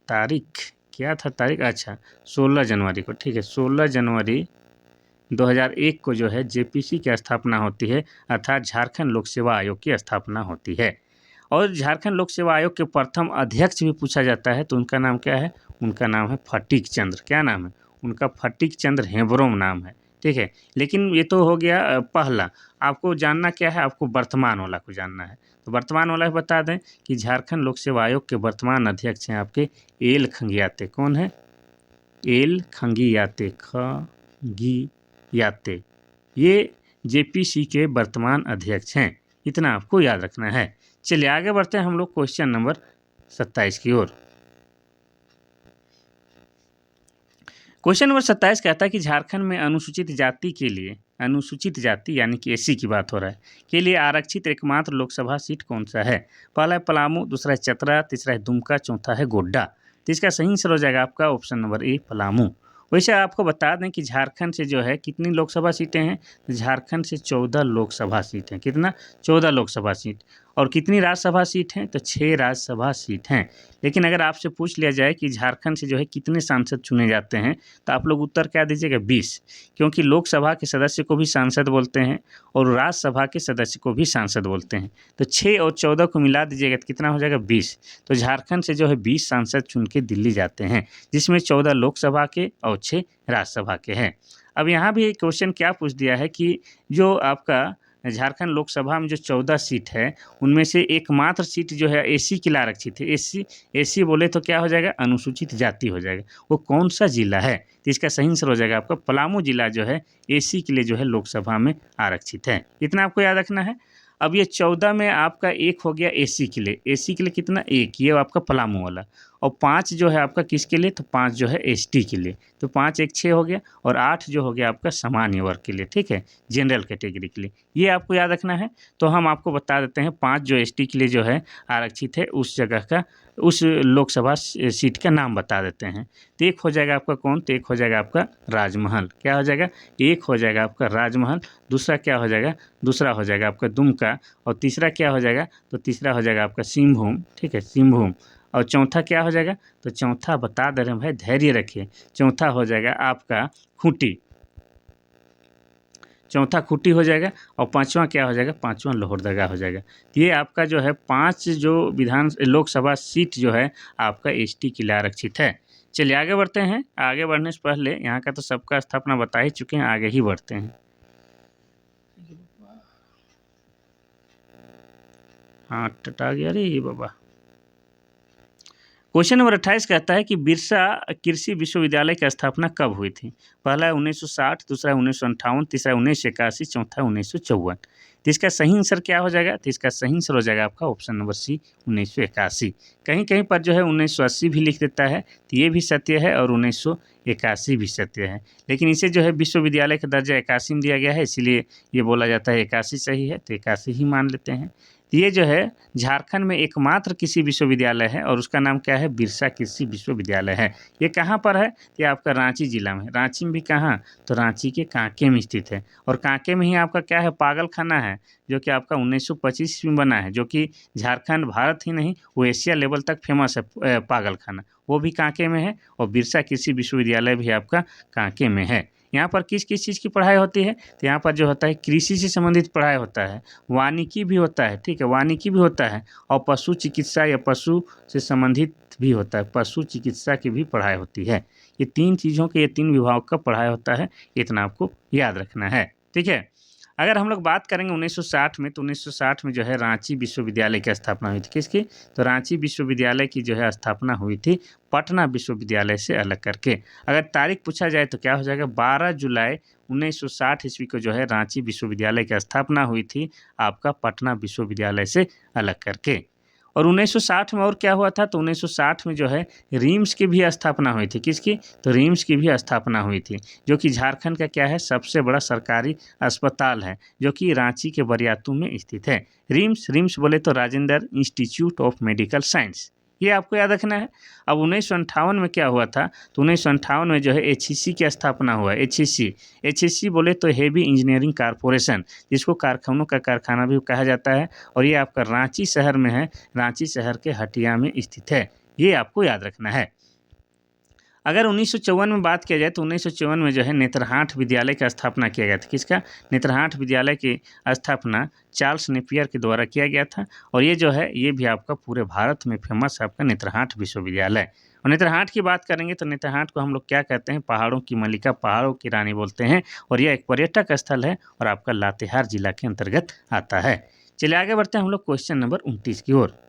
तारीख क्या था तारीख? अच्छा, 16 जनवरी को, ठीक है? 16 जनवरी 2001 को जो है जेपीसी की स्थापना होती है, अर्थात झारखंड लोक सेवा आयोग की स्थापना होती है। और झारखंड लोक सेवा आयोग के प्रथम अध्यक्ष भी पूछा जाता है तो उनका नाम क्या है? उनका नाम है फटीक चंद्र। क्या नाम है उनका? फटीक चंद्र हेम्ब्रोम नाम है, ठीक है? लेकिन ये तो हो गया पहला। आपको जानना क्या है? आपको वर्तमान वाला को जानना है। तो वर्तमान वाला बता दें कि झारखंड लोक सेवा आयोग के वर्तमान अध्यक्ष हैं आपके एल खंगियाते। कौन है? एल खंगियाते, खंगियाते। ये जेपीसी के वर्तमान अध्यक्ष हैं। इतना आपको याद रखना है। चलिए आगे बढ़ते हैं हम लोग क्वेश्चन नंबर 27 की ओर। क्वेश्चन नंबर 27 कहता है कि झारखंड में अनुसूचित जाति के लिए, अनुसूचित जाति यानी कि एससी की बात हो रहा है, के लिए आरक्षित एकमात्र लोकसभा सीट कौन सा है? पहला है पलामू, दूसरा है चतरा, तीसरा है दुमका, चौथा है गोड्डा। तो इसका सही आंसर हो जाएगा आपका ऑप्शन नंबर ए, पलामू। वैसे आपको बता दें कि झारखंड से जो है कितनी लोकसभा सीटें हैं? झारखंड से 14 लोकसभा सीट हैं। कितना? 14 लोकसभा सीट। और कितनी राज्यसभा सीट हैं? तो 6 राज्यसभा सीट हैं। लेकिन अगर आपसे पूछ लिया जाए कि झारखंड से जो है कितने सांसद चुने जाते हैं तो आप लोग उत्तर क्या दीजिएगा? 20, क्योंकि लोकसभा के सदस्य को भी सांसद बोलते हैं और राज्यसभा के सदस्य को भी सांसद बोलते हैं। तो 6 और 14 को मिला दीजिएगा तो कितना हो जाएगा? 20। तो झारखंड से जो है 20 सांसद चुन के दिल्ली जाते हैं, जिसमें 14 लोकसभा के और 6 राज्यसभा के हैं। अब यहाँ भी एक क्वेश्चन क्या पूछ दिया है कि जो आपका झारखंड लोकसभा में जो 14 सीट है उनमें से एकमात्र सीट जो है एससी के लिए आरक्षित है। एससी बोले तो क्या हो जाएगा? अनुसूचित जाति हो जाएगा। वो कौन सा जिला है? तो इसका सही आंसर हो जाएगा आपका पलामू जिला जो है एससी के लिए जो है लोकसभा में आरक्षित है। इतना आपको याद रखना है। अब ये 14 में आपका एक हो गया एसी के लिए, एसी के लिए कितना, एक, ये आपका पलामू वाला। और 5 जो है आपका किसके लिए, तो 5 जो है एसटी के लिए, तो 5 एक 6 हो गया, और 8 जो हो गया आपका सामान्य वर्ग के लिए, ठीक है, जनरल कैटेगरी के लिए। ये आपको याद रखना है। तो हम आपको बता देते हैं 5 जो एसटी के लिए जो है आरक्षित है, उस जगह का, उस लोकसभा सीट का नाम बता देते हैं। तो एक हो जाएगा आपका कौन, तो एक हो जाएगा आपका राजमहल। क्या हो जाएगा, एक हो जाएगा आपका राजमहल। दूसरा क्या हो जाएगा, दूसरा हो जाएगा आपका दुमका। और तीसरा क्या हो जाएगा, तो तीसरा हो जाएगा आपका सिंहभूम, ठीक है, सिंहभूम। और चौथा क्या हो जाएगा, तो चौथा बता दे रहे हैं भाई, धैर्य रखिए। चौथा हो जाएगा आपका खूंटी, चौथा खूंटी हो जाएगा। और पांचवा क्या हो जाएगा, पांचवा लोहरदगा हो जाएगा। तो ये आपका जो है 5 जो लोकसभा सीट जो है आपका एसटी के लिए आरक्षित है। चलिए आगे बढ़ते हैं। आगे बढ़ने से पहले यहाँ का तो सबका स्थापना बता ही चुके हैं, आगे ही बढ़ते हैं। हाँ टटा गया रे ये बाबा। क्वेश्चन नंबर 28 कहता है कि बिरसा कृषि विश्वविद्यालय की स्थापना कब हुई थी। पहला है 1960, दूसरा है 1958, तीसरा है 1981, चौथा है 1954। तो इसका सही आंसर क्या हो जाएगा, तो इसका सही आंसर हो जाएगा आपका ऑप्शन नंबर सी, 1981। कहीं कहीं पर जो है 1980 भी लिख देता है, तो ये भी सत्य है, और 1981 भी सत्य है। लेकिन इसे जो है विश्वविद्यालय का दर्जा 81 में दिया गया है, इसीलिए ये बोला जाता है 81 सही है, तो 81 ही मान लेते हैं। ये जो है झारखंड में एकमात्र कृषि विश्वविद्यालय है, और उसका नाम क्या है, बिरसा कृषि विश्वविद्यालय है। ये कहाँ पर है, ये आपका रांची जिला में। रांची में भी कहाँ, तो रांची के कांके में स्थित है। और कांके में ही आपका क्या है, पागल खाना है, जो कि आपका 1925 में बना है, जो कि झारखंड भारत ही नहीं, वो एशिया लेवल तक फेमस है। पागल खाना वो भी कांके में है, और बिरसा कृषि विश्वविद्यालय भी आपका कांके में है। यहाँ पर किस किस चीज़ की पढ़ाई होती है, तो यहाँ पर जो होता है कृषि से संबंधित पढ़ाई होता है, वानिकी भी होता है, ठीक है, वानिकी भी होता है, और पशु चिकित्सा या पशु से संबंधित भी होता है, पशु चिकित्सा की भी पढ़ाई होती है। ये 3 चीज़ों के, ये 3 विभाग का पढ़ाई होता है, इतना आपको याद रखना है, ठीक है। अगर हम लोग बात करेंगे 1960 में, तो 1960 में जो है रांची विश्वविद्यालय की स्थापना हुई थी। किसकी, तो रांची विश्वविद्यालय की जो है स्थापना हुई थी पटना विश्वविद्यालय से अलग करके। अगर तारीख पूछा जाए तो क्या हो जाएगा, 12 जुलाई 1960 ईस्वी को जो है रांची विश्वविद्यालय की स्थापना हुई थी आपका पटना विश्वविद्यालय से अलग करके। और 1960 में और क्या हुआ था, तो 1960 में जो है रिम्स की भी स्थापना हुई थी। किसकी, तो रिम्स की भी स्थापना हुई थी, जो कि झारखंड का क्या है, सबसे बड़ा सरकारी अस्पताल है, जो कि रांची के बरियातू में स्थित है। रिम्स बोले तो Rajendra institute of medical science, ये आपको याद रखना है। अब 1958 में क्या हुआ था, तो 1958 में जो है एचईसी की स्थापना हुआ। एचईसी बोले तो हेवी इंजीनियरिंग कारपोरेशन, जिसको कारखानों का कारखाना भी कहा जाता है, और ये आपका रांची शहर में है, रांची शहर के हटिया में स्थित है। ये आपको याद रखना है। अगर 1954 में बात किया जाए, तो 1954 में जो है नेत्रहाट विद्यालय का स्थापना किया गया था। किसका, नेत्रहाट विद्यालय की स्थापना चार्ल्स नेपियर के द्वारा किया गया था। और ये जो है, ये भी आपका पूरे भारत में फेमस है आपका नेत्रहाट विश्वविद्यालय। और नेत्रहाट की बात करेंगे तो नेत्रहाट को हम लोग क्या कहते हैं, पहाड़ों की मलिका, पहाड़ों की रानी बोलते हैं। और यह एक पर्यटक स्थल है, और आपका लातेहार जिला के अंतर्गत आता है। चलिए आगे बढ़ते हैं हम लोग क्वेश्चन नंबर 29 की ओर।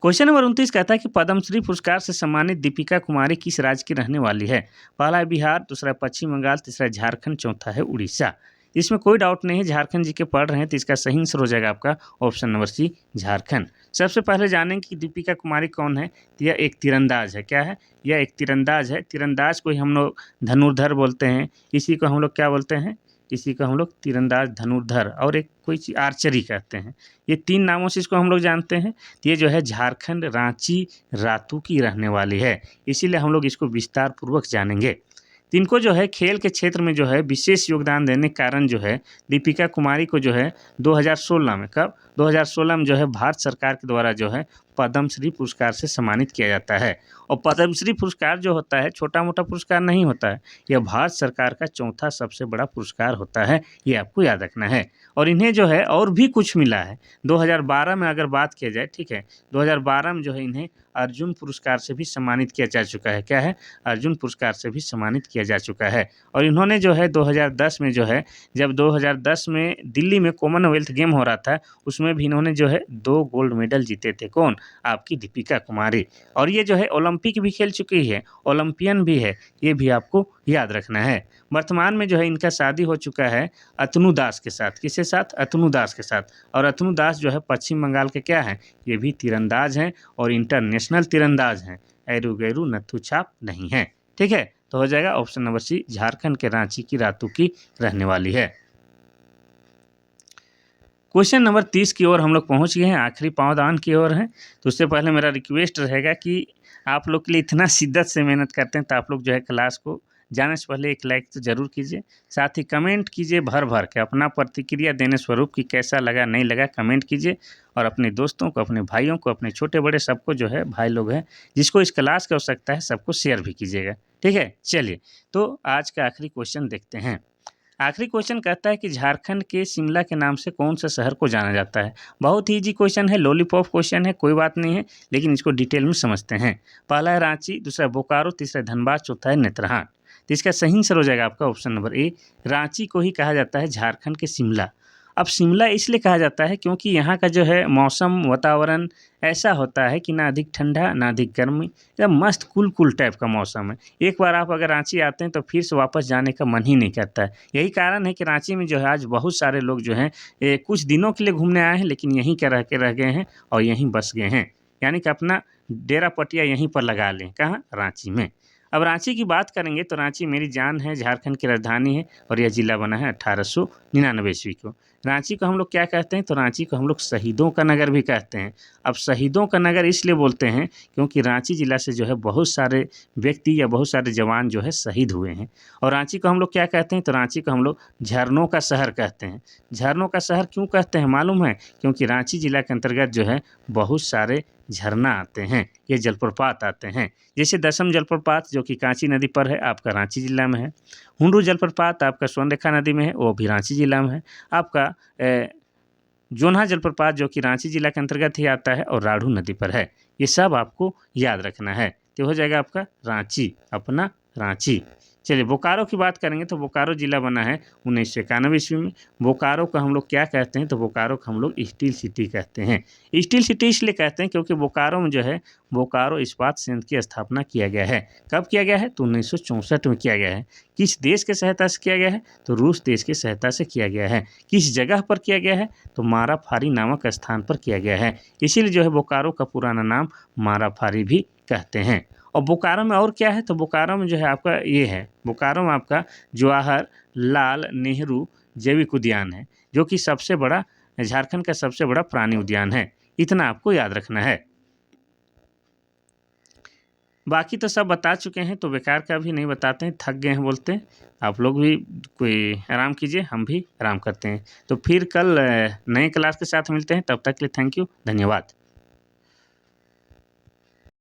क्वेश्चन नंबर 29 कहता है कि पद्मश्री पुरस्कार से सम्मानित दीपिका कुमारी किस राज्य की रहने वाली है। पहला है बिहार, दूसरा है पश्चिम बंगाल, तीसरा है झारखंड, चौथा है उड़ीसा। इसमें कोई डाउट नहीं है, झारखंड जी के पढ़ रहे हैं, तो इसका सही आंसर हो जाएगा आपका ऑप्शन नंबर सी, झारखंड। सबसे पहले जानेंगे कि दीपिका कुमारी कौन है। तो यह एक तीरंदाज है। क्या है, यह एक तीरंदाज है। तीरंदाज को ही हम लोग धनुर्धर बोलते हैं, इसी को हम लोग क्या बोलते हैं, इसी को हम लोग तीरंदाज, धनुर्धर, और एक कोई चीज़ आर्चरी कहते हैं। ये 3 नामों से इसको हम लोग जानते हैं। तो ये जो है झारखंड रांची रातू की रहने वाली है, इसीलिए हम लोग इसको विस्तार पूर्वक जानेंगे। तो इनको जो है खेल के क्षेत्र में जो है विशेष योगदान देने के कारण जो है दीपिका कुमारी को जो है 2016 में, कब, 2016 में जो है भारत सरकार के द्वारा जो है पद्मश्री पुरस्कार से सम्मानित किया जाता है। और पद्मश्री पुरस्कार जो होता है छोटा मोटा पुरस्कार नहीं होता है, यह भारत सरकार का चौथा सबसे बड़ा पुरस्कार होता है, ये आपको याद रखना है। और इन्हें जो है और भी कुछ मिला है। 2012 में अगर बात किया जाए, ठीक है, 2012 में जो है इन्हें अर्जुन पुरस्कार से भी सम्मानित किया जा चुका है। क्या है, अर्जुन पुरस्कार से भी सम्मानित किया जा चुका है। और इन्होंने जो है 2010 में जो है, जब 2010 में दिल्ली में कॉमनवेल्थ गेम हो रहा था, उसमें उसमें भी इन्होंने जो है 2 गोल्ड मेडल जीते थे। कौन? आपकी दीपिका कुमारी। और ये जो है ओलंपिक भी खेल चुकी है, ओलंपियन भी है, ये भी आपको याद रखना है। वर्तमान में जो है इनका शादी हो चुका है अतनु दास के साथ। किसके साथ? अतनु दास के साथ। और अतनु दास जो है पश्चिम बंगाल के क्या हैं? ये भी तीरंदाज हैं और इंटरनेशनल तीरंदाज हैं। एरू गैरू नत्थू छाप नहीं है। ठीक है, तो हो जाएगा ऑप्शन नंबर सी, झारखंड के रांची की रातू की रहने वाली है। क्वेश्चन नंबर 30 की ओर हम लोग पहुंच गए हैं, आखिरी पावदान की ओर है। तो उससे पहले मेरा रिक्वेस्ट रहेगा कि आप लोग के लिए इतना शिद्दत से मेहनत करते हैं, तो आप लोग जो है क्लास को जाने से पहले एक लाइक तो ज़रूर कीजिए, साथ ही कमेंट कीजिए भर भर के अपना प्रतिक्रिया देने स्वरूप कि कैसा लगा नहीं लगा कमेंट कीजिए। और अपने दोस्तों को, अपने भाइयों को, अपने छोटे बड़े सबको जो है भाई लोग हैं जिसको इस क्लास की आवश्यकता है सबको शेयर भी कीजिएगा। ठीक है, चलिए तो आज का आखिरी क्वेश्चन देखते हैं। आखिरी क्वेश्चन कहता है कि झारखंड के शिमला के नाम से कौन सा शहर को जाना जाता है? बहुत ही इजी क्वेश्चन है, लॉलीपॉप क्वेश्चन है, कोई बात नहीं है, लेकिन इसको डिटेल में समझते हैं। पहला है रांची, दूसरा बोकारो, तीसरा धनबाद, चौथा है नेत्रहाट। तो इसका सही आंसर हो जाएगा आपका ऑप्शन नंबर ए, रांची को ही कहा जाता है झारखंड के शिमला। अब शिमला इसलिए कहा जाता है क्योंकि यहाँ का जो है मौसम वातावरण ऐसा होता है कि ना अधिक ठंडा ना अधिक गर्मी, एकदम मस्त कूल कूल टाइप का मौसम है। एक बार आप अगर रांची आते हैं तो फिर से वापस जाने का मन ही नहीं करता है। यही कारण है कि रांची में जो है आज बहुत सारे लोग जो हैं कुछ दिनों के लिए घूमने आए हैं, लेकिन यहीं के रह गए हैं और यहीं बस गए हैं, यानी कि अपना डेरा पटिया यहीं पर लगा लें। कहाँ? रांची में। अब रांची की बात करेंगे तो रांची मेरी जान है, झारखंड की राजधानी है और यह जिला बना है 1899 ईस्वी को। रांची को हम लोग क्या कहते हैं? तो रांची को हम लोग शहीदों का नगर भी कहते हैं। अब शहीदों का नगर इसलिए बोलते हैं क्योंकि रांची जिला से जो है बहुत सारे व्यक्ति या बहुत सारे जवान जो है शहीद हुए हैं। और रांची को हम लोग क्या कहते हैं? तो रांची को हम लोग झरनों का शहर कहते हैं। झरनों का शहर क्यों कहते हैं मालूम है? क्योंकि रांची जिला के अंतर्गत जो है बहुत सारे झरना आते हैं, ये जलप्रपात आते हैं। जैसे दसम जलप्रपात जो कि कांची नदी पर है, आपका रांची जिला में है। हुंडू जलप्रपात आपका स्वर्णरेखा नदी में है, वो भी रांची जिला में है। आपका जोन्हा जलप्रपात जो कि रांची जिला के अंतर्गत ही आता है और राढ़ू नदी पर है। ये सब आपको याद रखना है, तो हो जाएगा आपका रांची, अपना रांची। चलिए बोकारो की बात करेंगे तो बोकारो जिला बना है 1991 ईस्वी में। बोकारो को हम लोग क्या कहते हैं? तो बोकारो को हम लोग स्टील सिटी कहते हैं। स्टील सिटी इसलिए कहते हैं क्योंकि बोकारो में जो है बोकारो इस्पात संयंत्र की स्थापना किया गया है। कब किया गया है? तो 1964 में किया गया है। किस देश की सहायता से किया गया है? तो रूस देश की सहायता से किया गया है। किस जगह पर किया गया है? तो माराफारी नामक स्थान पर किया गया है। इसीलिए जो है बोकारो का पुराना नाम माराफारी भी कहते हैं। और बोकारो में और क्या है? तो बोकारो में जो है आपका ये है, बोकारो में आपका जवाहर लाल नेहरू जैविक उद्यान है, जो कि सबसे बड़ा झारखंड का सबसे बड़ा प्राणी उद्यान है। इतना आपको याद रखना है। बाकी तो सब बता चुके हैं, तो बेकार का भी नहीं बताते हैं, थक गए हैं बोलते हैं। आप लोग भी कोई आराम कीजिए, हम भी आराम करते हैं। तो फिर कल नए क्लास के साथ मिलते हैं, तब तक के लिए थैंक यू, धन्यवाद।